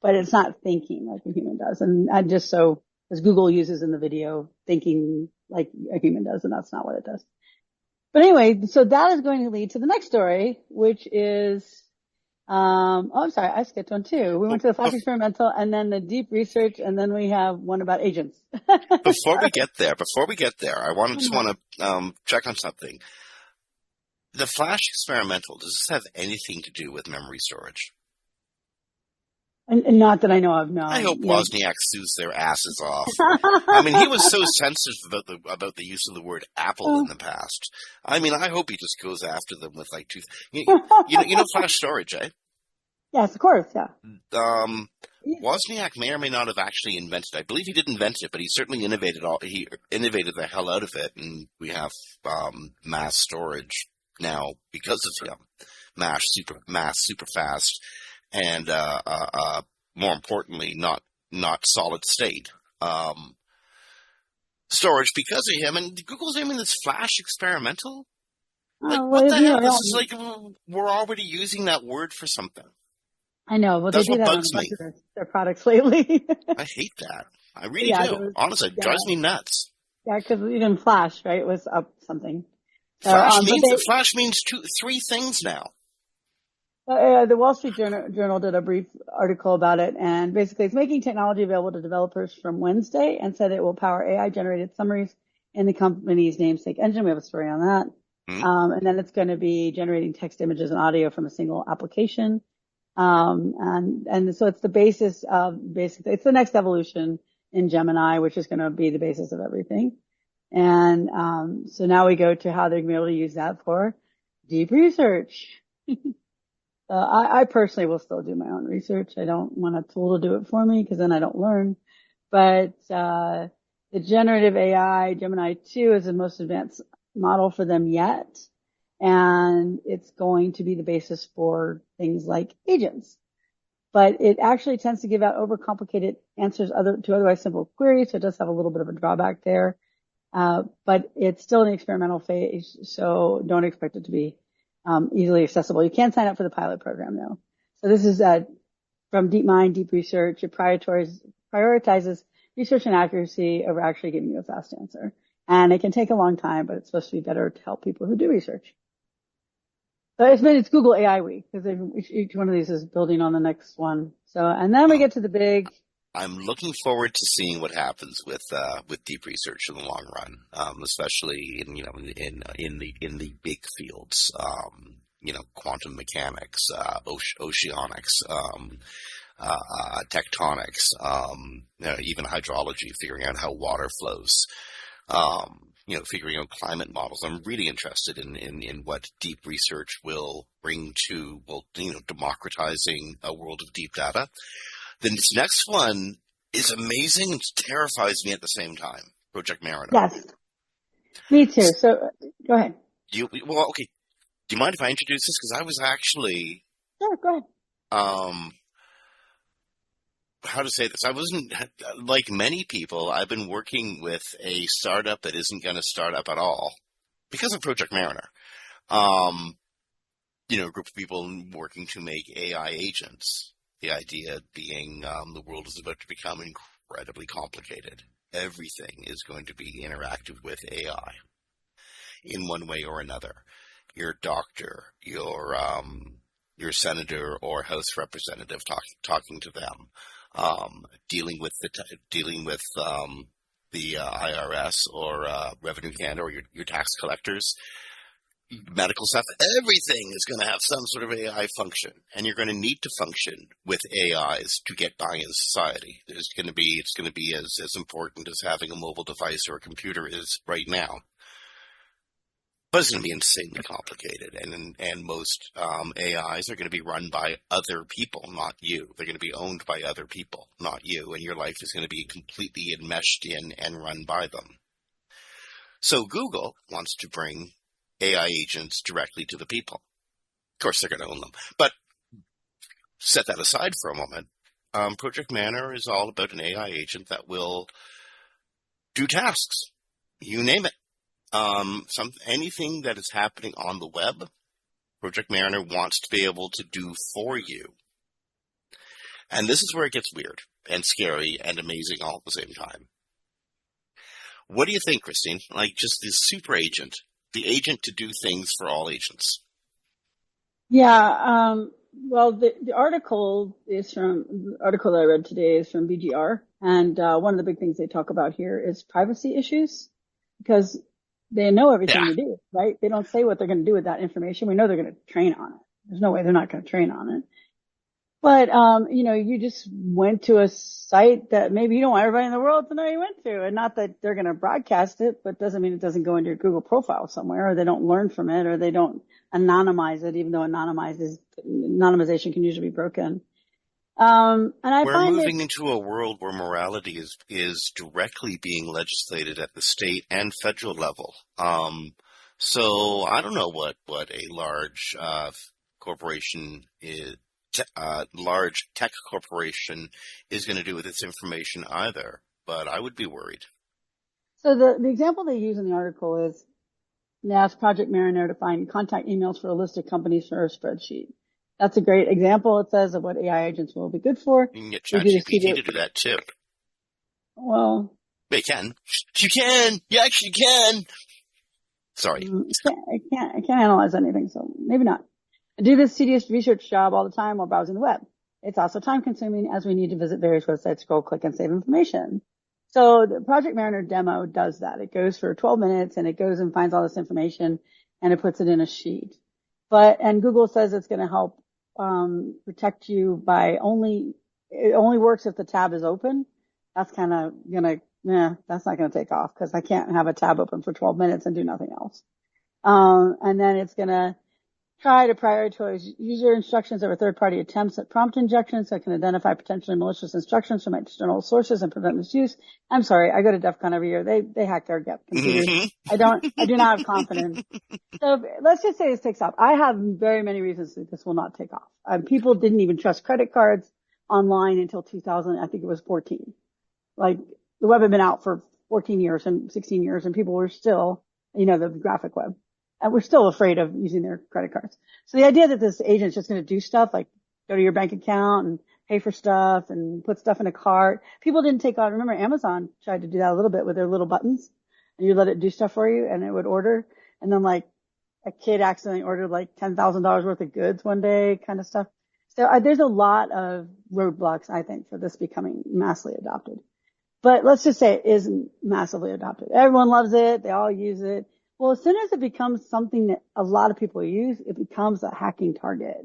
But it's not thinking like a human does. And as Google uses in the video, thinking like a human does, and that's not what it does. But anyway, so that is going to lead to the next story, which is, I'm sorry, I skipped one too. We went to the Flash Experimental and then the deep research, and then we have one about agents. Before we get there, I just want to check on something. The Flash Experimental, does this have anything to do with memory storage? And not that I know of, no. I hope Wozniak sues their asses off. I mean, he was so sensitive about the use of the word Apple in the past. I mean, I hope he just goes after them with like you know flash storage, eh? Yes, of course, yeah. Wozniak may or may not have actually invented. I believe he did invent it, but he certainly innovated the hell out of it, and we have mass storage now because of him. mass super fast, and more importantly, not solid state storage because of him. And Google's aiming this flash experimental. Like, Oh, what well, the you know, hell? This is like we're already using that word for something. I know. Well, they That's do what that on a bugs bunch me. of their products lately. I hate that. I really Yeah, do. Honestly, it drives me nuts. yeah, because even Flash, right, was up something. So, Flash means three things now. The Wall Street Journal did a brief article about it, and basically it's making technology available to developers from Wednesday and said it will power AI generated summaries in the company's namesake engine. We have a story on that. Hmm? And then it's going to be generating text, images, and audio from a single application. And so it's the basis of basically, it's the next evolution in Gemini, which is going to be the basis of everything. And, so now we go to how they're going to be able to use that for deep research. I personally will still do my own research. I don't want a tool to do it for me because then I don't learn. But, the generative AI Gemini 2 is the most advanced model for them yet. And it's going to be the basis for things like agents. But it actually tends to give out overcomplicated answers to otherwise simple queries. So it does have a little bit of a drawback there. But it's still in the experimental phase. So don't expect it to be easily accessible. You can sign up for the pilot program though. So this is from DeepMind, Deep Research. It prioritizes research and accuracy over actually giving you a fast answer. And it can take a long time, but it's supposed to be better to help people who do research. So it's Google AI Week because each one of these is building on the next one. So, and then we get to the big. I'm looking forward to seeing what happens with deep research in the long run, especially in the big fields, quantum mechanics, oceanics, tectonics, even hydrology, figuring out how water flows. Figuring out climate models. I'm really interested in what deep research will bring to, democratizing a world of deep data. This next one is amazing and terrifies me at the same time. Project Mariner. Yes. Me too. So go ahead. Okay. Do you mind if I introduce this? Because I was actually. Sure, go ahead. How to say this? I wasn't, like many people, I've been working with a startup that isn't going to start up at all because of Project Mariner. A group of people working to make AI agents. The idea being the world is about to become incredibly complicated. Everything is going to be interactive with AI in one way or another. Your doctor, your senator or House representative talking to them. Dealing with the IRS or Revenue Canada or your tax collectors, medical stuff. Everything is going to have some sort of AI function, and you're going to need to function with AIs to get by in society. It's going to be as important as having a mobile device or a computer is right now. But it's going to be insanely complicated, and most AIs are going to be run by other people, not you. They're going to be owned by other people, not you, and your life is going to be completely enmeshed in and run by them. So Google wants to bring AI agents directly to the people. Of course, they're going to own them. But set that aside for a moment. Project Mariner is all about an AI agent that will do tasks. You name it. Anything that is happening on the web, Project Mariner wants to be able to do for you. And this is where it gets weird and scary and amazing all at the same time. What do you think, Christine? Like just this super agent, the agent to do things for all agents. Yeah. Well, the article that I read today is from BGR. And, one of the big things they talk about here is privacy issues because they know everything we do, right? They don't say what they're going to do with that information. We know they're going to train on it. There's no way they're not going to train on it. But, you just went to a site that maybe you don't want everybody in the world to know you went to. And not that they're going to broadcast it, but doesn't mean it doesn't go into your Google profile somewhere, or they don't learn from it, or they don't anonymize it, even though anonymization can usually be broken. And we're moving into a world where morality is directly being legislated at the state and federal level. So I don't know what a large corporation is large tech corporation is going to do with its information either. But I would be worried. So the example they use in the article is they asked Project Mariner to find contact emails for a list of companies for a spreadsheet. That's a great example, it says, of what AI agents will be good for. You can get ChatGPT to do that too. Well, they can. You can. You actually can. Sorry. I can't analyze anything, so maybe not. I do this tedious research job all the time while browsing the web. It's also time consuming as we need to visit various websites, scroll, click, and save information. So the Project Mariner demo does that. It goes for 12 minutes and it goes and finds all this information and it puts it in a sheet. And Google says it's going to help, protect you by it only works if the tab is open. That's kind of that's not going to take off because I can't have a tab open for 12 minutes and do nothing else. And then it's going to try to prioritize user instructions over third-party attempts at prompt injection so it can identify potentially malicious instructions from external sources and prevent misuse. I'm sorry, I go to DEF CON every year. They hack their computers. Mm-hmm. I do not have confidence. So let's just say this takes off. I have very many reasons that this will not take off. People didn't even trust credit cards online until 2000, I think it was 14. Like the web had been out for 14 years and 16 years and people were still, the graphic web. And we're still afraid of using their credit cards. So the idea that this agent's just going to do stuff like go to your bank account and pay for stuff and put stuff in a cart. People didn't take on, remember Amazon tried to do that a little bit with their little buttons and you let it do stuff for you and it would order. And then like a kid accidentally ordered like $10,000 worth of goods one day kind of stuff. So there's a lot of roadblocks, I think, for this becoming massively adopted. But let's just say it isn't massively adopted. Everyone loves it. They all use it. Well, as soon as it becomes something that a lot of people use, it becomes a hacking target.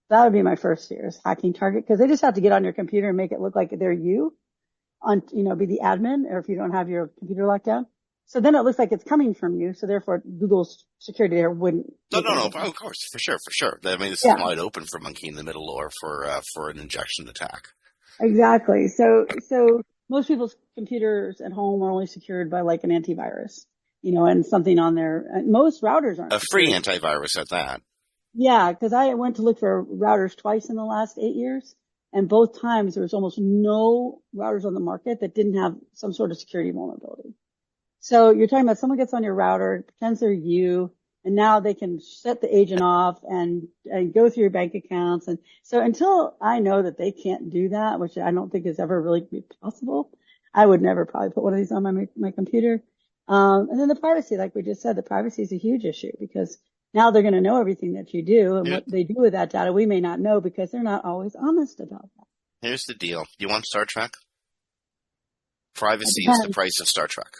That would be my first fear is hacking target because they just have to get on your computer and make it look like they're you be the admin or if you don't have your computer locked down. So then it looks like it's coming from you. So therefore Google's security there wouldn't. No, of course, for sure. I mean, this is wide open for monkey in the middle or for an injection attack. Exactly. So most people's computers at home are only secured by like an antivirus. And something on there. Most routers aren't. A free antivirus at that. Yeah, because I went to look for routers twice in the last 8 years, and both times there was almost no routers on the market that didn't have some sort of security vulnerability. So you're talking about someone gets on your router, pretends they're you, and now they can set the agent off and go through your bank accounts. And so until I know that they can't do that, which I don't think is ever really possible, I would never probably put one of these on my computer. And then the privacy, like we just said, the privacy is a huge issue because now they're going to know everything that you do and what they do with that data we may not know because they're not always honest about that. Here's the deal. You want Star Trek? Privacy is the price of Star Trek.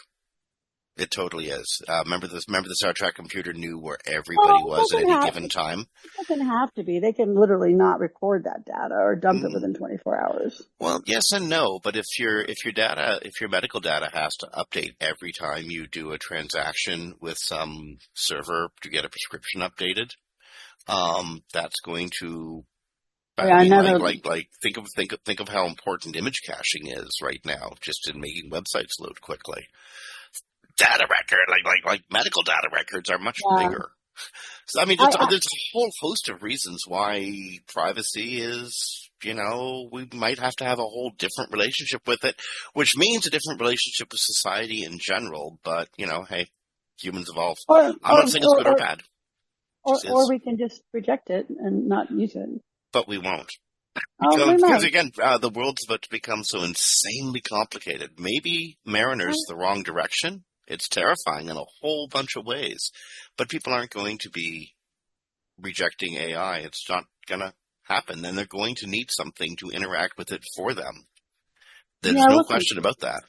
It totally is. Remember the Star Trek computer knew where everybody was at any given time? It doesn't have to be. They can literally not record that data or dump it within 24 hours. Well, yes and no. But if your medical data has to update every time you do a transaction with some server to get a prescription updated, that's going to think of how important image caching is right now, just in making websites load quickly. Data record, like medical data records are much bigger. So, I mean, there's a whole host of reasons why privacy is, we might have to have a whole different relationship with it, which means a different relationship with society in general. But, hey, humans evolve. I'm not saying it's good or bad. Or we can just reject it and not use it. But we won't. Because again, the world's about to become so insanely complicated. Maybe Mariner's the wrong direction. It's terrifying in a whole bunch of ways, but people aren't going to be rejecting AI. It's not going to happen, and they're going to need something to interact with it for them. There's no question about that.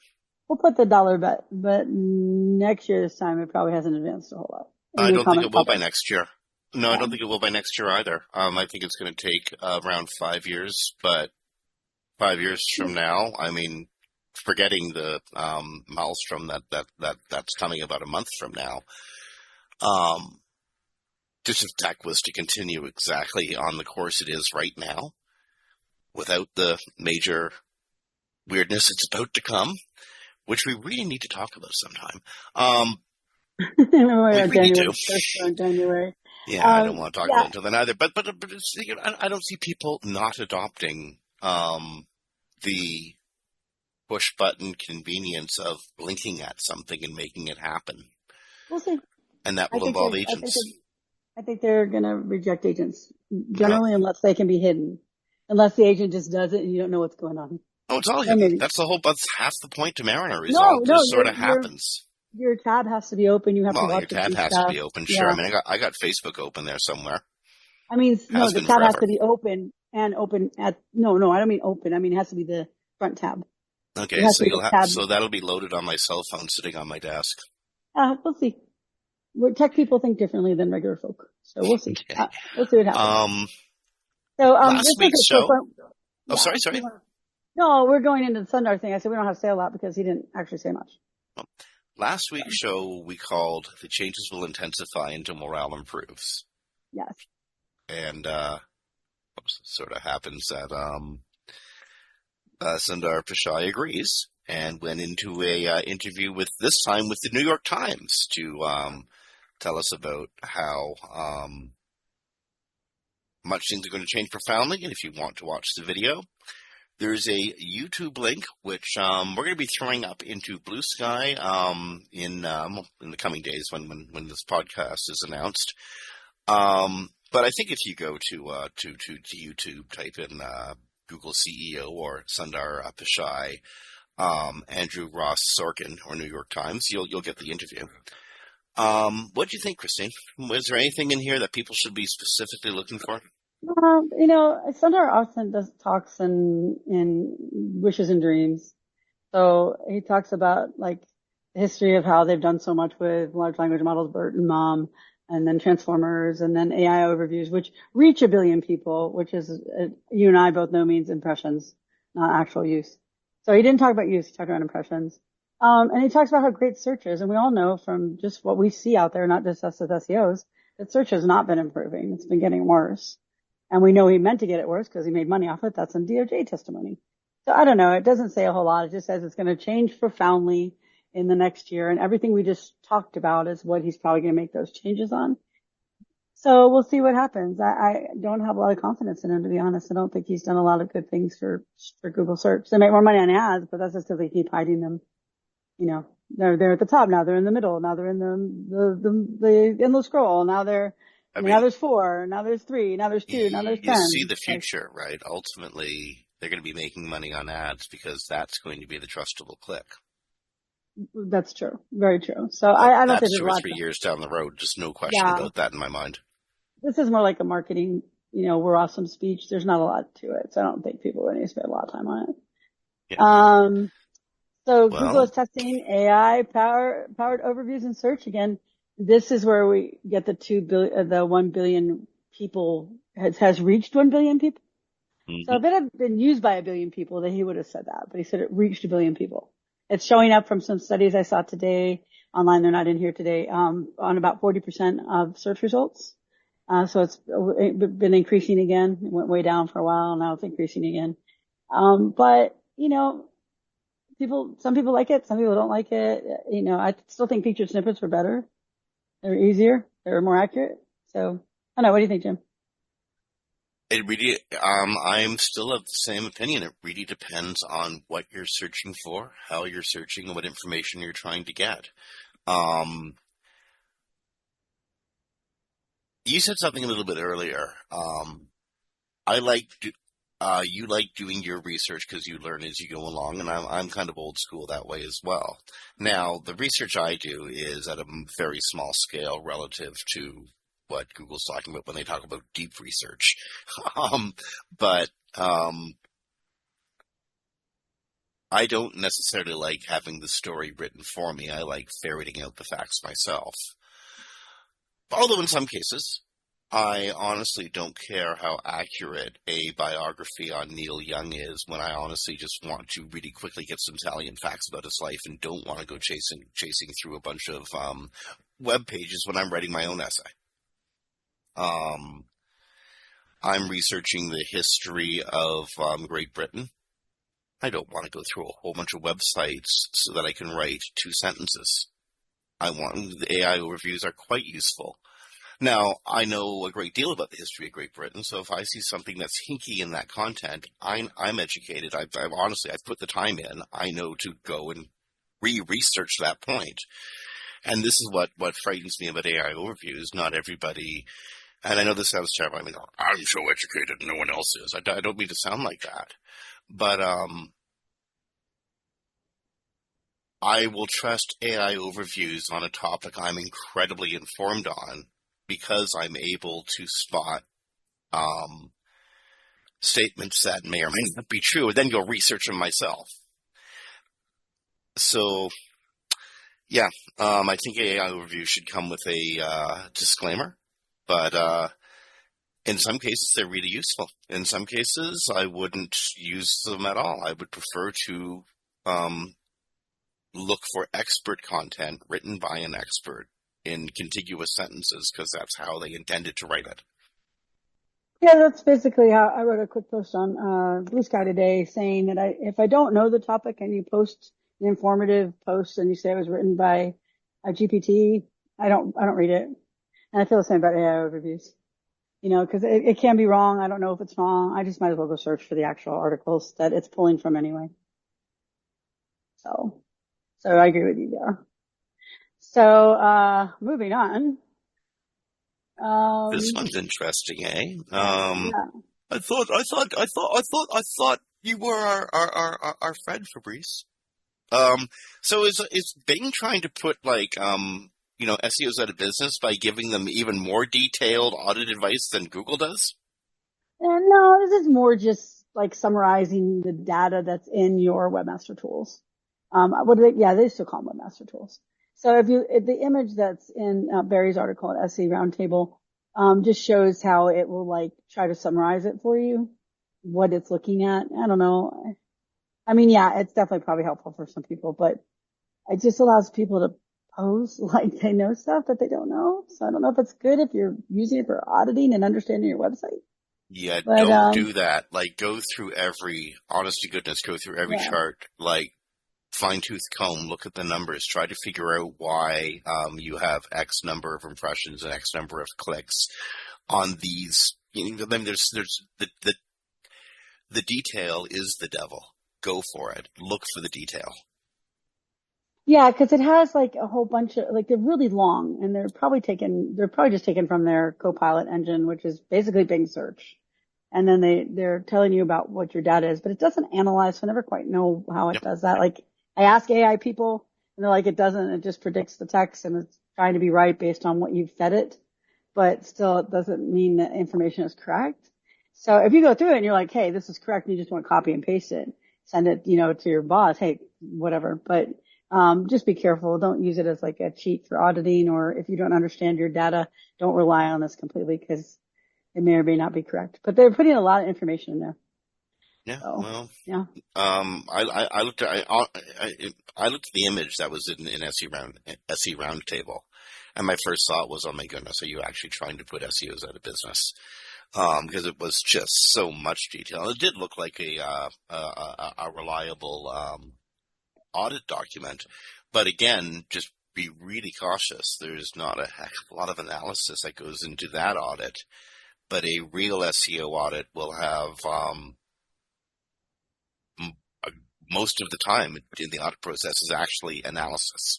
We'll put the dollar bet, but next year this time it probably hasn't advanced a whole lot. I don't think it will by next year. No, I don't think it will by next year either. I think it's going to take around 5 years, but 5 years from now, I mean, forgetting the maelstrom that's coming about a month from now. Just if tech was to continue exactly on the course it is right now, without the major weirdness it's about to come, which we really need to talk about sometime. We really do. January. Yeah, I don't want to talk about it Yeah, until then either. But it's, I don't see people not adopting the push button convenience of blinking at something and making it happen, we'll see. and that I will think they're, involve I think they're, agents. I think they're going to reject agents No, generally unless they can be hidden, unless the agent just does it and you don't know what's going on. oh, it's all Then hidden. maybe. That's the whole. That's half the point to Mariner. Is all No, no, just sort of happens. your tab has to be open. You have to Well, your watch it tab do has to stuff. be open. Sure. I Yeah. mean, I got Facebook open there somewhere. I mean, no, Has the been tab has forever. to be open and open at, no, I don't mean open. I mean, it has to be the front tab. It Okay, has so to be the tab. so that'll be loaded on my cell phone sitting on my desk. We'll see. Tech people think differently than regular folk. So we'll see. Okay. We'll see what happens. Um, So, last this was week's so show. fun. Oh, Yeah. sorry. No, we're going into the Sundar thing. I said we don't have to say a lot because he didn't actually say much. Last week's show we called "The Changes Will Intensify Until Morale Improves," Yes. and sort of happens that Sundar Pichai agrees and went into a interview with this time with the New York Times to tell us about how much things are going to change profoundly. And if you want to watch the video, there's a YouTube link which we're going to be throwing up into Blue Sky in the coming days when this podcast is announced. But I think if you go to YouTube, type in Google CEO or Sundar Pichai, Andrew Ross Sorkin or New York Times, you'll get the interview. What do you think, Christine? Was there anything in here that people should be specifically looking for? Sundar often does talks in wishes and dreams. So he talks about like the history of how they've done so much with large language models, BERT and MOM, and then transformers, and then AI overviews, which reach 1 billion people, which is, you and I both know means impressions, not actual use. So he didn't talk about use, he talked about impressions. And he talks about how great search is, and we all know from just what we see out there, not just us as SEOs, that search has not been improving. It's been getting worse. And we know he meant to get it worse because he made money off it. That's in DOJ testimony. So I don't know. It doesn't say a whole lot. It just says it's going to change profoundly in the next year. And everything we just talked about is what he's probably going to make those changes on. So we'll see what happens. I don't have a lot of confidence in him, to be honest. I don't think he's done a lot of good things for Google search. They make more money on ads, but that's just because they keep hiding them. They're at the top. Now they're in the middle. Now they're in the endless scroll. Now there's 4. Now there's 3. Now there's 2. Now there's 10. You see the future, right? Ultimately, they're going to be making money on ads because that's going to be the trustable click. That's true. Very true. So I don't think that's there's 2 a or lot. 3 years down the road. Just no question about that in my mind. This is more like a marketing, we're awesome speech. There's not a lot to it. So I don't think people are going to spend a lot of time on it. Yeah. So Google is testing AI powered overviews in search again. This is where we get the 1 billion people has reached 1 billion people. Mm-hmm. So if it had been used by 1 billion people, then he would have said that, but he said it reached 1 billion people. It's showing up from some studies I saw today online. They're not in here today, on about 40% of search results. So it's been increasing again. It went way down for a while. Now it's increasing again. But some people like it. Some people don't like it. I still think featured snippets were better. They were easier. They were more accurate. So I don't know. What do you think, Jim? It really, I'm still of the same opinion. It really depends on what you're searching for, how you're searching, and what information you're trying to get. You said something a little bit earlier. You like doing your research because you learn as you go along, and I'm kind of old school that way as well. Now, the research I do is at a very small scale relative to what Google's talking about when they talk about deep research. But I don't necessarily like having the story written for me. I like ferreting out the facts myself. Although in some cases, I honestly don't care how accurate a biography on Neil Young is when I honestly just want to really quickly get some salient facts about his life and don't want to go chasing through a bunch of web pages when I'm writing my own essay. I'm researching the history of Great Britain. I don't want to go through a whole bunch of websites so that I can write 2 sentences. The AI overviews are quite useful. Now, I know a great deal about the history of Great Britain, so if I see something that's hinky in that content, I'm educated. I've honestly, I've put the time in. I know to go and research that point. And this is what frightens me about AI overviews. Not everybody, and I know this sounds terrible. I mean, I'm so educated, no one else is. I don't mean to sound like that, but I will trust AI overviews on a topic I'm incredibly informed on because I'm able to spot statements that may or may not be true, and then go research them myself. So, yeah, I think AI overview should come with a disclaimer, but in some cases they're really useful. In some cases, I wouldn't use them at all. I would prefer to look for expert content written by an expert in contiguous sentences because that's how they intended to write it. Yeah, that's basically how I wrote a quick post on Blue Sky today saying that if I don't know the topic and you post an informative post and you say it was written by a GPT, I don't read it. And I feel the same about AI overviews, because it can be wrong. I don't know if it's wrong. I just might as well go search for the actual articles that it's pulling from anyway. So I agree with you there. So, moving on. This one's interesting, eh? Yeah. I thought you were our friend, Fabrice. So is Bing trying to put SEOs out of business by giving them even more detailed audit advice than Google does? No, this is more just like summarizing the data that's in your webmaster tools. They still call them webmaster tools. So if the image that's in Barry's article at SE Roundtable, just shows how it will try to summarize it for you, what it's looking at. I don't know. I mean, yeah, it's definitely probably helpful for some people, but it just allows people to pose like they know stuff that they don't know. So I don't know if it's good if you're using it for auditing and understanding your website. Yeah, But, don't do that. Honest to goodness, go through every yeah. chart, fine-tooth comb, look at the numbers, try to figure out why you have X number of impressions and X number of clicks on these. Then there's the detail is the devil. Go for it. Look for the detail. Yeah, because it has a whole bunch of they're really long and they're probably just taken from their Copilot engine, which is basically Bing search. And then they're telling you about what your data is, but it doesn't analyze. So I never quite know how it Yep. does that. I ask AI people and they're like, it doesn't, it just predicts the text and it's trying to be right based on what you've fed it, but still it doesn't mean that information is correct. So if you go through it and you're like, hey, this is correct, and you just want to copy and paste it, send it, to your boss, hey, whatever. But just be careful. Don't use it as a cheat for auditing, or if you don't understand your data, don't rely on this completely because it may or may not be correct. But they're putting a lot of information in there. Yeah. So, Well. yeah. I looked at the image that was in SE Roundtable, and my first thought was, oh my goodness, are you actually trying to put SEOs out of business? Because it was just so much detail. It did look like a reliable audit document, but again, just be really cautious. There's not a heck of a lot of analysis that goes into that audit, but a real SEO audit will have most of the time in the audit process is actually analysis.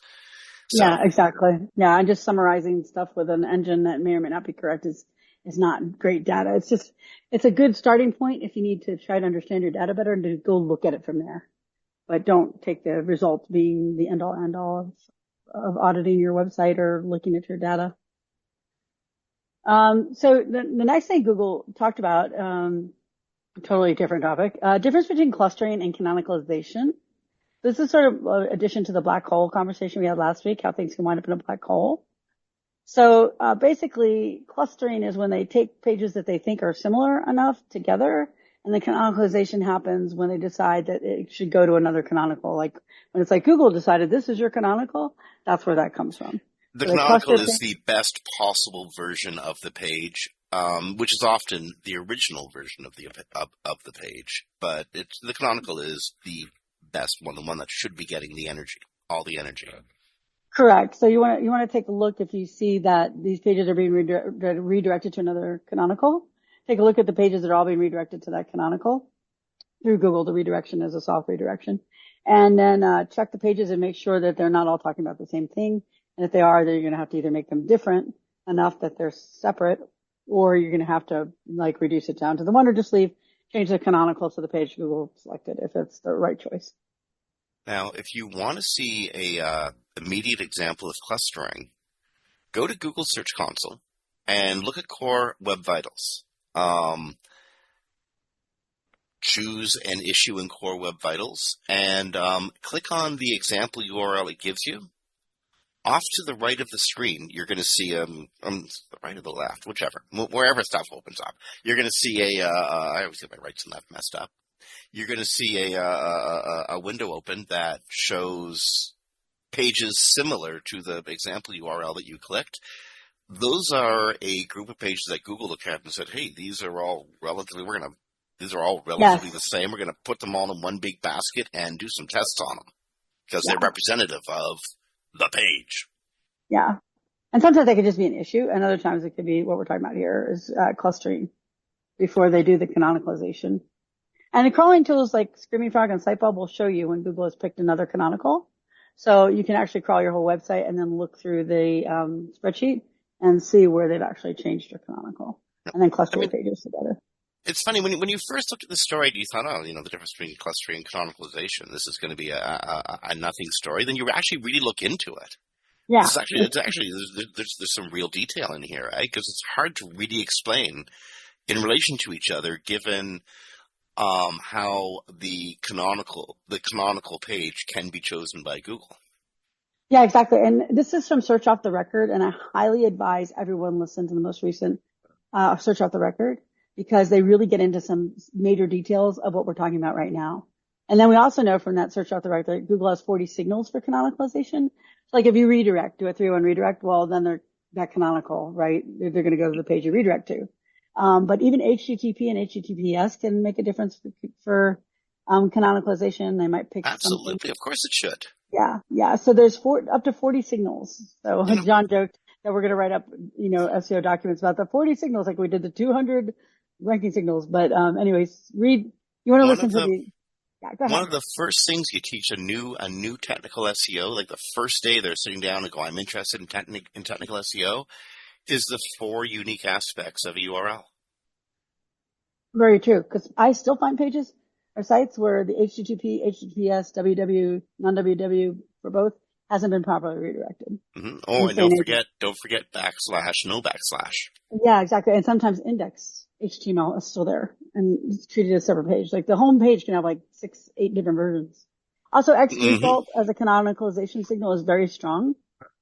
So, Yeah, exactly. Yeah, and just summarizing stuff with an engine that may or may not be correct is not great data. It's a good starting point if you need to try to understand your data better and to go look at it from there. But don't take the results being the end all of auditing your website or looking at your data. So the next thing Google talked about, totally different topic, difference between clustering and canonicalization. This is sort of an addition to the black hole conversation we had last week, how things can wind up in a black hole. So basically, clustering is when they take pages that they think are similar enough together, and the canonicalization happens when they decide that it should go to another canonical. Like when it's Google decided this is your canonical, that's where that comes from. The So canonical is the best possible version of the page, which is often the original version of the page. But the canonical is the best one, the one that should be getting the energy, all the energy. Correct. So you want to take a look if you see that these pages are being redirected to another canonical. Take a look at the pages that are all being redirected to that canonical through Google. The redirection is a soft redirection. And then check the pages and make sure that they're not all talking about the same thing. And if they are, then you're going to have to either make them different enough that they're separate, or you're going to have to like reduce it down to the one, or just change the canonical to the page Google selected if it's the right choice. Now, if you want to see a immediate example of clustering, go to Google Search Console and look at Core Web Vitals. Choose an issue in Core Web Vitals and click on the example URL it gives you. Off to the right of the screen, you're going to see the right or the left, whichever, wherever stuff opens up. You're going to see I always get my right and left messed up. You're going to see a window open that shows pages similar to the example URL that you clicked. Those are a group of pages that Google looked at and said, "Hey, these are all relatively Yes. the same. We're going to put them all in one big basket and do some tests on them because Yeah. they're representative of the page." Yeah. And sometimes that could just be an issue, and other times it could be what we're talking about here is clustering before they do the canonicalization. And the crawling tools like Screaming Frog and Sitebulb will show you when Google has picked another canonical. So you can actually crawl your whole website and then look through the spreadsheet and see where they've actually changed your canonical, and then cluster your pages together. It's funny, when you first looked at the story, you thought, oh, the difference between clustering and canonicalization, this is going to be a nothing story. Then you actually really look into it. Yeah. There's some real detail in here, right? Because it's hard to really explain in relation to each other, given how the canonical page can be chosen by Google. Yeah, exactly. And this is from Search Off the Record, and I highly advise everyone listen to the most recent Search Off the Record, because they really get into some major details of what we're talking about right now. And then we also know from that Search Off the Record that Google has 40 signals for canonicalization. So like if you redirect, do a 3-1 redirect, well, then they're that canonical, right? They're going to go to the page you redirect to. But even HTTP and HTTPS can make a difference for canonicalization. They might pick Absolutely, something. of course it should. Yeah. So there's up to 40 signals. So John joked that we're going to write up, SEO documents about the 40 signals, like we did the 200 ranking signals. But anyways, you want to listen to the. Yeah, go ahead. One of the first things you teach a new technical SEO, like the first day they're sitting down and go, "I'm interested in technical SEO," is the 4 unique aspects of a URL. Very true, because I still find pages or sites where the HTTP, HTTPS, WW, non-WW for both hasn't been properly redirected. Mm-hmm. Oh, and don't forget backslash, no backslash. Yeah, exactly. And sometimes index HTML is still there and it's treated as a separate page. Like the home page can have like 6, 8 different versions. Also, X default as a canonicalization signal is very strong.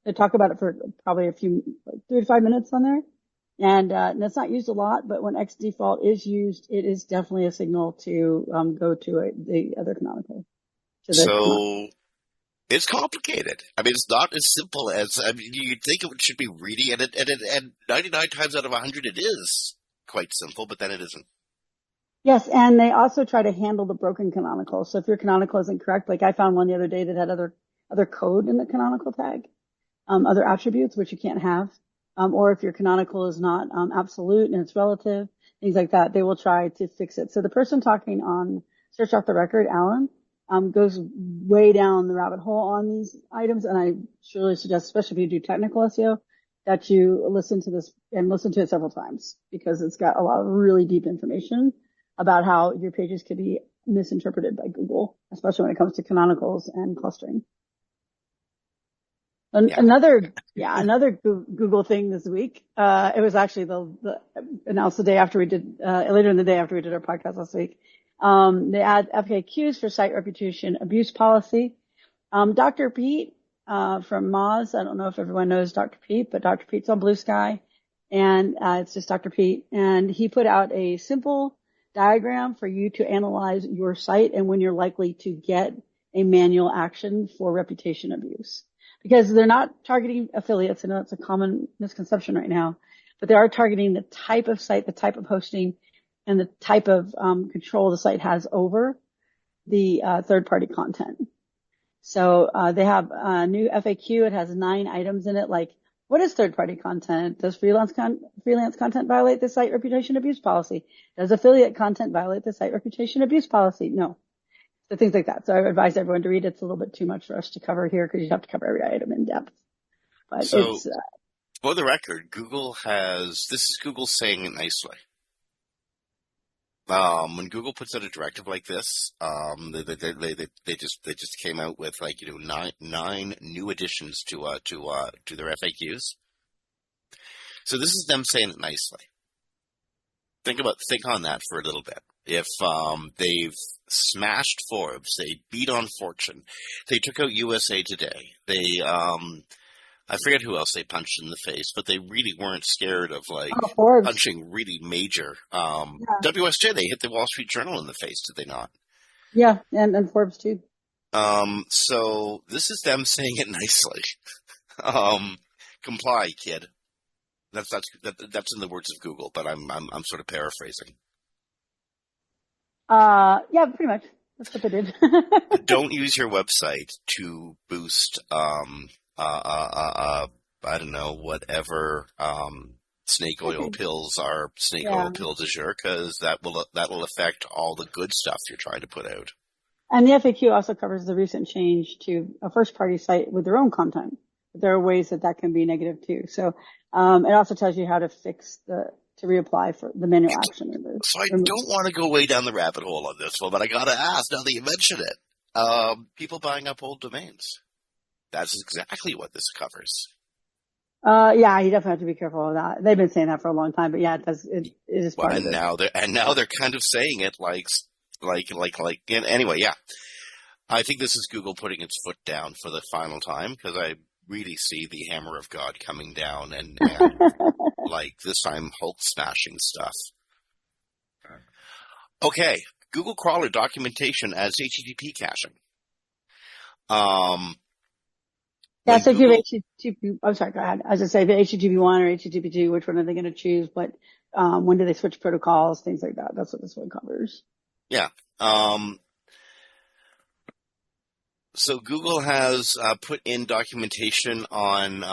They talk about it for probably 3 to 5 minutes on there. And that's not used a lot, but when X default is used, it is definitely a signal to go to the other canonical. It's complicated. I mean, it's not as simple as you'd think it should be really, and 99 times out of 100 it is quite simple, but then it isn't. Yes, and they also try to handle the broken canonical. So if your canonical isn't correct, like I found one the other day that had other code in the canonical tag, other attributes which you can't have, or if your canonical is not absolute and it's relative, things like that, they will try to fix it. So the person talking on Search Off the Record, Alan, goes way down the rabbit hole on these items, and I surely suggest, especially if you do technical SEO, that you listen to this and listen to it several times, because it's got a lot of really deep information about how your pages could be misinterpreted by Google, especially when it comes to canonicals and clustering. Another Google thing this week. It was actually announced the day after we did, later in the day after we did our podcast last week. They add FAQs for site reputation abuse policy. Dr. Pete, from Moz, I don't know if everyone knows Dr. Pete, but Dr. Pete's on Blue Sky, and it's just Dr. Pete, and he put out a simple diagram for you to analyze your site and when you're likely to get a manual action for reputation abuse. Because they're not targeting affiliates. I know it's a common misconception right now, but they are targeting the type of site, the type of hosting, and the type of control the site has over the third-party content. So they have a new FAQ. It has 9 items in it, like what is third-party content? Does freelance content violate the site reputation abuse policy? Does affiliate content violate the site reputation abuse policy? No. So things like that. So I advise everyone to read it. It's a little bit too much for us to cover here because you'd have to cover every item in depth. But So, for the record, this is Google saying it nicely. When Google puts out a directive like this, they just came out with like, nine new additions to their FAQs. So this is them saying it nicely. Think on that for a little bit. If they've smashed Forbes, they beat on Fortune, they took out USA Today, they I forget who else they punched in the face, but they really weren't scared of punching really major. WSJ, they hit the Wall Street Journal in the face, did they not? Yeah, and Forbes too. So this is them saying it nicely. Comply, kid. That's in the words of Google, but I'm sort of paraphrasing. Yeah, pretty much. That's what they did. Don't use your website to boost I don't know, whatever snake oil pills are oil pill du jour, because that will affect all the good stuff you're trying to put out. And the FAQ also covers the recent change to a first-party site with their own content. There are ways that can be negative too. So it also tells you how to fix to reapply for the manual action. So I don't want to go way down the rabbit hole on this one, but I got to ask now that you mention it. People buying up old domains. That's exactly what this covers. Yeah, you definitely have to be careful of that. They've been saying that for a long time, but yeah, it does. It is part of it. Now they're kind of saying it anyway. Yeah, I think this is Google putting its foot down for the final time, because I really see the hammer of God coming down and like this time Hulk smashing stuff. Okay, Google crawler documentation as HTTP caching. Yeah, so if you have HTTP, I'm sorry, go ahead. As I say, if you have HTTP1 or HTTP2, which one are they going to choose? But when do they switch protocols? Things like that. That's what this one covers. Yeah. So Google has put in documentation on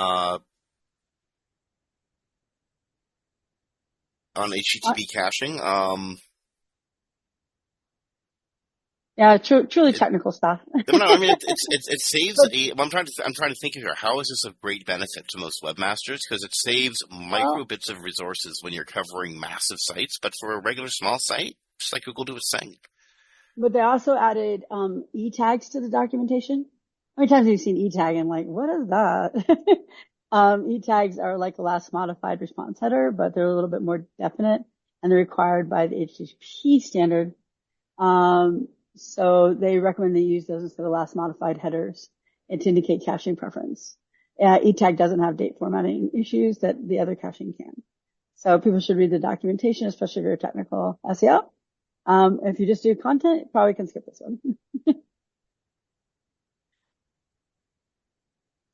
HTTP caching. Yeah, truly technical stuff. No, I mean it saves. I'm trying to think here. How is this of great benefit to most webmasters? Because it saves micro bits of resources when you're covering massive sites, but for a regular small site, just like Google do its thing. But they also added e-tags to the documentation. How many times have you seen e-tag and like, what is that? E-tags are like a last modified response header, but they're a little bit more definite, and they're required by the HTTP standard. So they recommend they use those instead of last modified headers and to indicate caching preference. E-tag doesn't have date formatting issues that the other caching can. So people should read the documentation, especially if you're technical SEO. If you just do content, you probably can skip this one.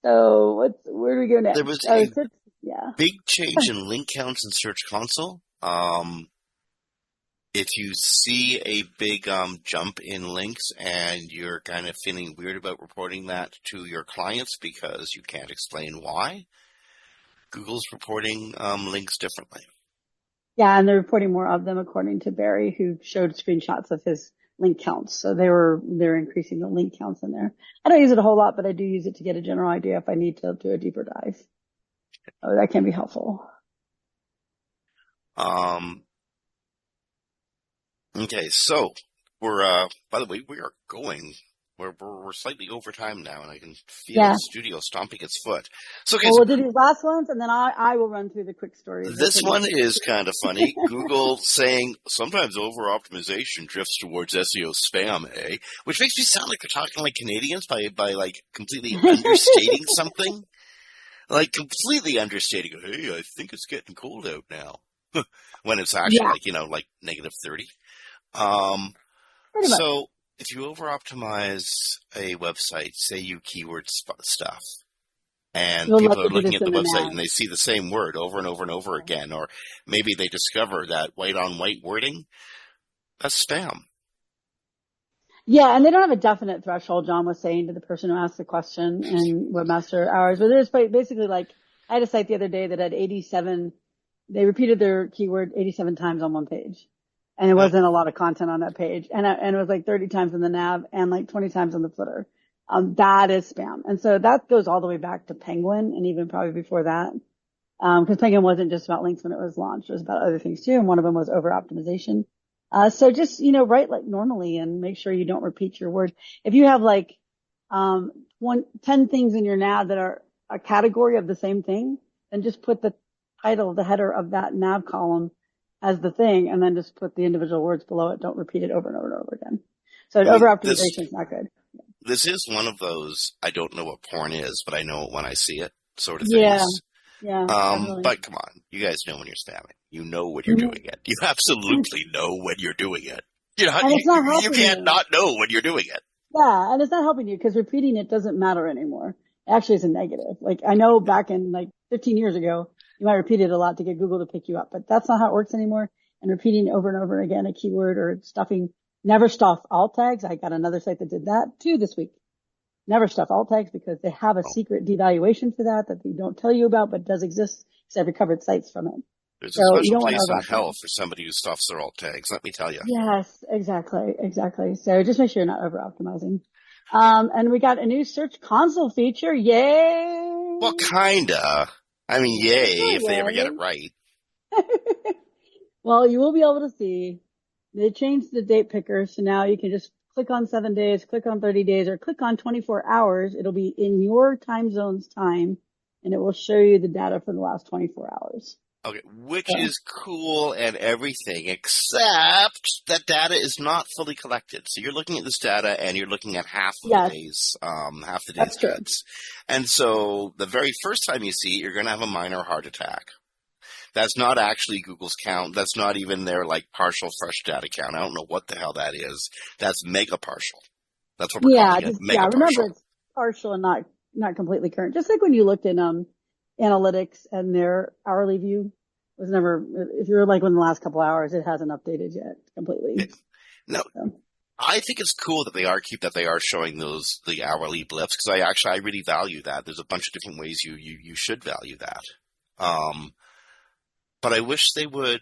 So where do we go next? There was a big change in link counts in Search Console. If you see a big jump in links and you're kind of feeling weird about reporting that to your clients because you can't explain why, Google's reporting links differently. Yeah, and they're reporting more of them, according to Barry, who showed screenshots of his link counts. So they're increasing the link counts in there. I don't use it a whole lot, but I do use it to get a general idea if I need to do a deeper dive. So that can be helpful. Okay, so we're by the way, we're slightly over time now, and I can feel the studio stomping its foot. So okay, we'll do these last ones, and then I will run through the quick stories. This one is kind of funny. Google saying sometimes over-optimization drifts towards SEO spam, which makes me sound like they're talking like Canadians by like completely understating something. Like completely understating, hey, I think it's getting cold out now. When it's actually like negative 30. So if you over-optimize a website, say you keyword stuff, and people are looking at the website and they see the same word over and over and over again, or maybe they discover that white-on-white wording, that's spam. Yeah, and they don't have a definite threshold, John was saying to the person who asked the question in Webmaster Hours, but there's basically like, I had a site the other day that had 87, they repeated their keyword 87 times on one page. And it Huh. wasn't a lot of content on that page. And it was like 30 times in the nav and like 20 times on the footer. That is spam. And so that goes all the way back to Penguin and even probably before that. Cause Penguin wasn't just about links when it was launched. It was about other things too. And one of them was over optimization. So just, write like normally and make sure you don't repeat your words. If you have like, 10 things in your nav that are a category of the same thing, then just put the title, the header of that nav column as the thing, and then just put the individual words below it. Don't repeat it over and over and over again. So I mean, over this optimization is not good. this is one of those I don't know what porn is, but I know it when I see it sort of Yeah. things. Yeah, definitely. But come on, you guys know when you're spamming. You know when you're Mhm. doing it. You absolutely know when you're doing it. And it's not You helping can't you. not know when you're doing it. Yeah, and it's not helping you because repeating it doesn't matter anymore. Actually, it's a negative. Like I know back in like 15 years ago, you might repeat it a lot to get Google to pick you up, but that's not how it works anymore. And repeating over and over again a keyword or stuffing, never stuff alt tags. I got another site that did that too this week. Never stuff alt tags because they have a Oh, secret devaluation for that they don't tell you about, but does exist because I've recovered sites from it. there's a So you special don't want place to in over hell optimize. for somebody who stuffs their alt tags. Let me tell you. Yes, exactly, exactly. So just make sure you're not over optimizing. And we got a new search console feature. Well, Yay! kinda. I mean, yay if they ever get it Yay. right. Well, you will be able to see they changed the date picker. So now you can just click on 7 days, click on 30 days, or click on 24 hours. It'll be in your time zone's time and it will show you the data for the last 24 hours. Okay, which So is cool and everything, except that data is not fully collected. So you're looking at this data and you're looking at yes, half the day's that's true. goods. And so the very first time you see it, you're going to have a minor heart attack. That's not actually Google's count. That's not even their like partial fresh data count. I don't know what the hell that is. That's mega partial. That's what we're Yeah, calling it, just, yeah, mega remember partial. it's partial and not completely current. Just like when you looked in, analytics and their hourly view was never, if you're like in the last couple hours, it hasn't updated yet completely. No, So, I think it's cool that they are showing the hourly blips because I really value that. There's a bunch of different ways you should value that. Um, but I wish they would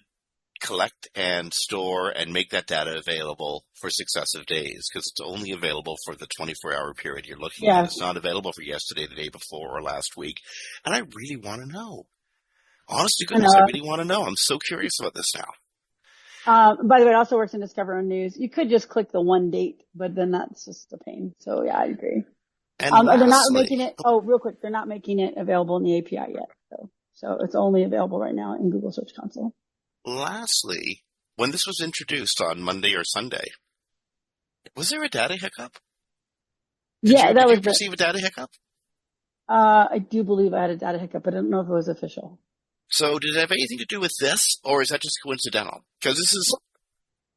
collect and store and make that data available for successive days because it's only available for the 24-hour period you're looking at. yeah. It's not available for yesterday, the day before, or last week. And I really want to know. Honest to I goodness, I know. really want to know. I'm so curious about this now. By the way, it also works in Discover and News. You could just click the one date, but then that's just a pain. So yeah, I agree. And They're not lastly, making it. Oh, real quick, they're not making it available in the API yet. So it's only available right now in Google Search Console. lastly, when this was introduced on Monday or Sunday, was there a data hiccup? Yeah, that Did you was the. perceive a data hiccup? I do believe I had a data hiccup, but I don't know if it was official. So did it have anything to do with this, or is that just coincidental? Because this is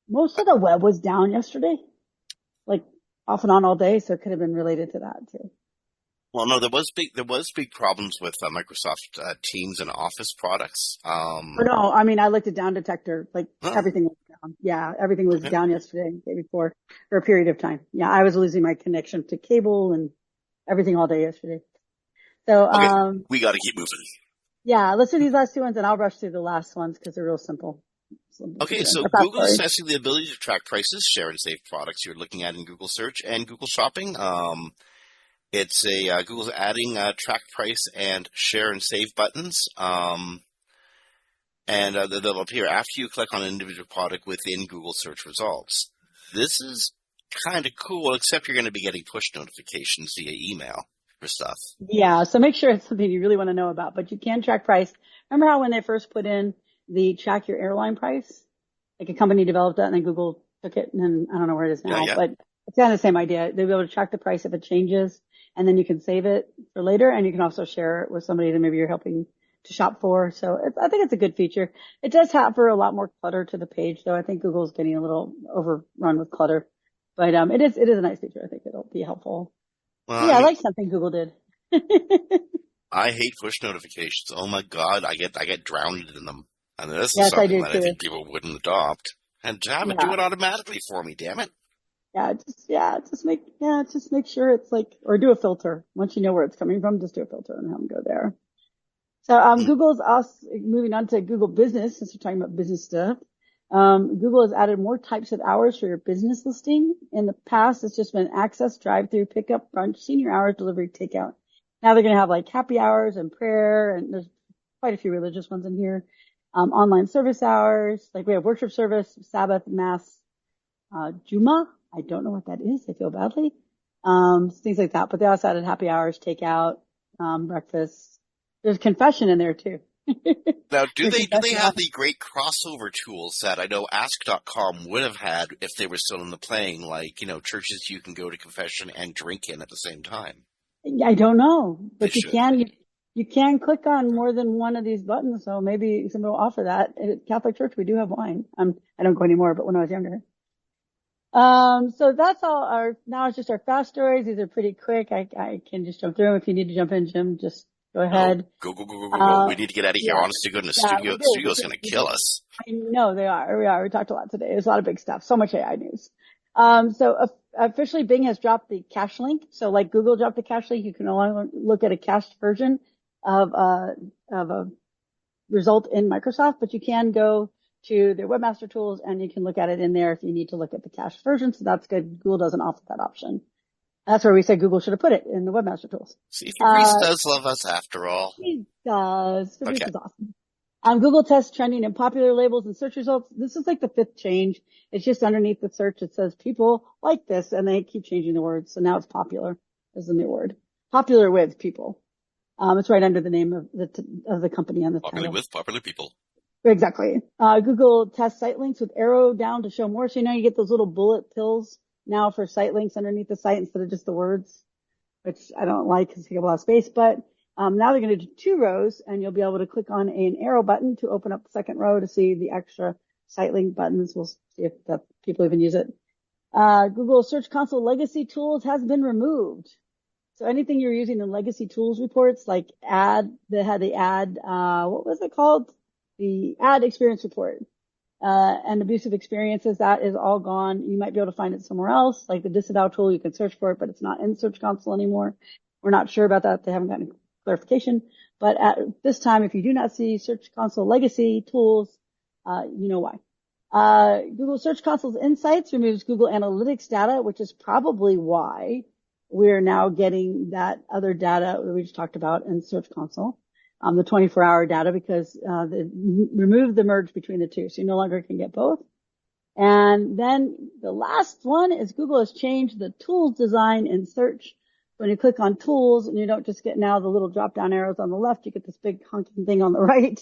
Most of the web was down yesterday, like off and on all day, so it could have been related to that too. well, no, there was big problems with Microsoft Teams and Office products. Or no, I mean, I looked at Down Detector, like Oh, everything was down. Yeah, everything was okay, down yesterday and the day before for a period of time. Yeah, I was losing my connection to cable and everything all day yesterday. So, okay, we got to keep moving. yeah, let's do these last two ones and I'll rush through the last ones because they're real simple. Simple to Okay, do. so Or fast Google is forward. testing the ability to track prices, share, and save products you're looking at in Google Search and Google Shopping. It's a Google's adding track price and share and save buttons. And they'll appear after you click on an individual product within Google search results. This is kind of cool, except you're going to be getting push notifications via email for stuff. Yeah, so make sure it's something you really want to know about, but you can track price. Remember how when they first put in the track your airline price? Like a company developed that and then Google took it and then I don't know where it is Yeah, now, yeah. but it's kind of the same idea. They'll be able to track the price if it changes and then you can save it for later and you can also share it with somebody that maybe you're helping to shop for. So I think it's a good feature. It does have for a lot more clutter to the page though. I think Google's getting a little overrun with clutter, but it is a nice feature. I think it'll be helpful. Well, So I yeah, I mean, like something Google did. I hate push notifications. Oh my God, I get drowned in them. And this is Yes, I something do that I too. think people wouldn't adopt. And have it do Yeah. it automatically for me, damn it. just make sure it's like, or do a filter. Once you know where it's coming from, just do a filter and have them go there. So, Mm. Google's also moving on to Google Business, since we're talking about business stuff. Google has added more types of hours for your business listing. In the past, it's just been access, drive-through, pickup, brunch, senior hours, delivery, takeout. Now they're going to have like happy hours and prayer, and there's quite a few religious ones in here. Online service hours, like we have worship service, Sabbath, Mass, Juma. I don't know what that is. I feel badly. Things like that. But they also added happy hours, takeout, breakfast. There's confession in there too. Now, do Your they confession have office. the great crossover tools that I know Ask.com would have had if they were still in the playing, like, churches you can go to confession and drink in at the same time? I don't know, They but should. you can click on more than one of these buttons. So maybe somebody will offer that. At Catholic Church, we do have wine. I don't go anymore, but when I was younger. So that's all now it's just our fast stories. These are pretty quick. I can just jump through them. If you need to jump in, Jim, just go No, ahead. go, go, go, go, go, go. Uh, We need to get out of here. yeah, Honest to goodness, yeah, we do. studio's going to We kill do. us. I know they are. We are. We talked a lot today. There's a lot of big stuff. So much AI news. Officially Bing has dropped the cache link. So like Google dropped the cache link, you can no longer look at a cached version of a result in Microsoft, but you can go to their webmaster tools and you can look at it in there if you need to look at the cached version. So that's good. Google doesn't offer that option. That's where we said Google should have put it in the webmaster tools. See, Fabrice does love us after all. He does. Fabrice Okay. is awesome. Google tests trending and popular labels and search results. This is like the fifth change. It's just underneath the search. It says people like this, and they keep changing the words. So now it's popular is the new word. Popular with people. It's right under the name of the company on the Popular title. with popular people. Exactly. Google tests site links with arrow down to show more. So you get those little bullet pills now for site links underneath the site instead of just the words, which I don't like because they take up a lot of space. But now they're going to do 2 rows, and you'll be able to click on an arrow button to open up the second row to see the extra site link buttons. We'll see if people even use it. Google Search Console legacy tools has been removed. So anything you're using in legacy tools reports, like what was it called? The ad experience report, and abusive experiences, that is all gone. You might be able to find it somewhere else, like the disavow tool. You can search for it, but it's not in Search Console anymore. We're not sure about that. They haven't gotten clarification. But at this time, if you do not see Search Console legacy tools, you know why. Google Search Console's Insights removes Google Analytics data, which is probably why we're now getting that other data that we just talked about in Search Console, the 24-hour data, because they removed the merge between the two, so you no longer can get both. And then the last one is Google has changed the tools design in search. When you click on tools, and you don't just get now the little drop-down arrows on the left, you get this big honking thing on the right.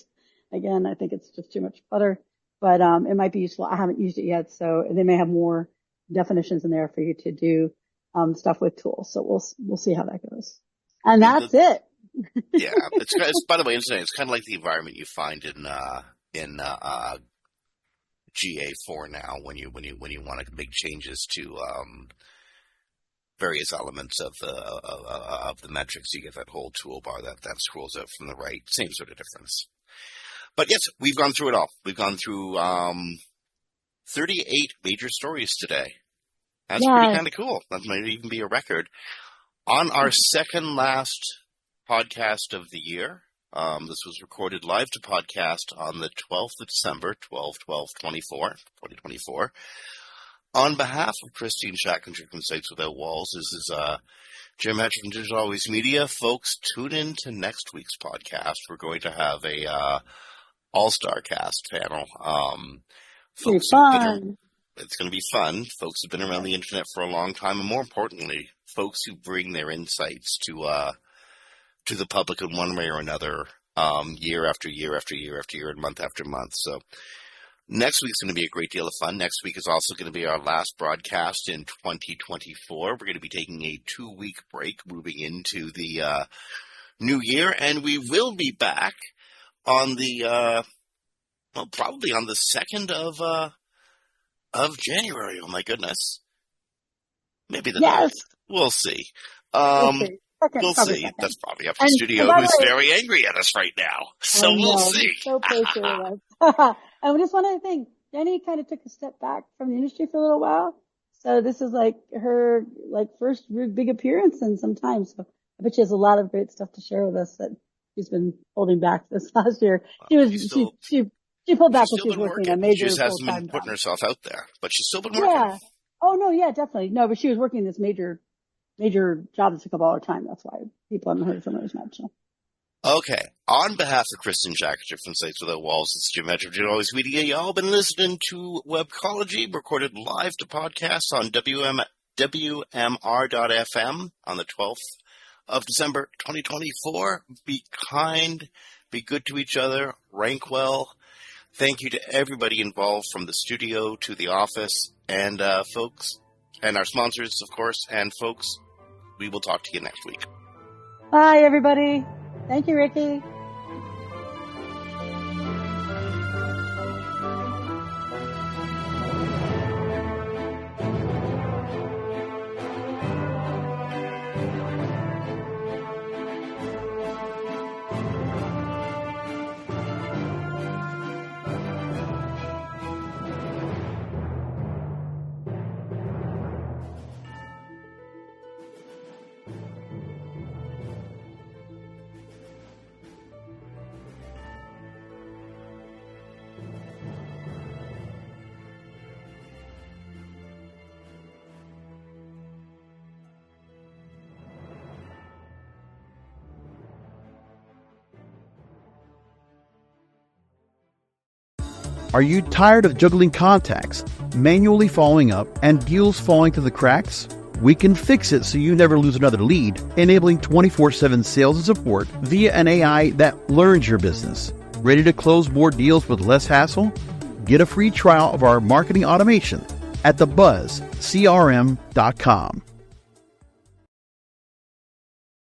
Again, I think it's just too much clutter, but it might be useful. I haven't used it yet, so they may have more definitions in there for you to do stuff with tools. So we'll see how that goes. And that's it. Yeah, it's by the way, it's kind of like the environment you find in GA4 now when you want to make changes to various elements of the metrics. You get that whole toolbar that scrolls out from the right. Same sort of difference. But yes, we've gone through it all. We've gone through 38 major stories today. That's pretty kind of cool. That might even be a record. On our second last podcast of the year, this was recorded live to podcast on the 12th of December, 2024. On behalf of Christine Schackinger from Sites Without Walls, this is Jim Hatcher from Digital Always Media. Folks, tune in to next week's podcast. We're going to have a all-star cast panel. Folks it's going to be fun. Folks who've been around the internet for a long time, and more importantly, folks who bring their insights to the public in one way or another, year after year after year after year and month after month. So next week's going to be a great deal of fun. Next week is also going to be our last broadcast in 2024. We're going to be taking a 2-week break moving into the new year, and we will be back on the probably on the 2nd of January. Oh my goodness. Maybe the 9th. We'll see. We'll see. That's probably up to the studio, who's very angry at us right now. So we'll see. So patient with us. And just one other thing. Jenny kind of took a step back from the industry for a little while. So this is like her first big appearance in some time. So I bet she has a lot of great stuff to share with us that she's been holding back this last year. She pulled back when she was working a major She just hasn't been putting herself out there, but she's still been working. Yeah. Oh no, yeah, definitely. No, but she was working this major job that took up all her time. That's why people haven't heard from her as much. So. Okay. On behalf of Kristen Jackinger from Sites Without Walls, it's Jim Hedger of Digital Always Media. Y'all been listening to Webcology, recorded live to podcast on WMR.FM on the 12th of December 2024. Be kind, be good to each other, rank well. Thank you to everybody involved from the studio to the office and folks, and our sponsors, of course, and folks, we will talk to you next week. Bye, everybody. Thank you, Ricky. Are you tired of juggling contacts, manually following up, and deals falling through the cracks? We can fix it so you never lose another lead, enabling 24/7 sales and support via an AI that learns your business. Ready to close more deals with less hassle? Get a free trial of our marketing automation at thebuzzcrm.com.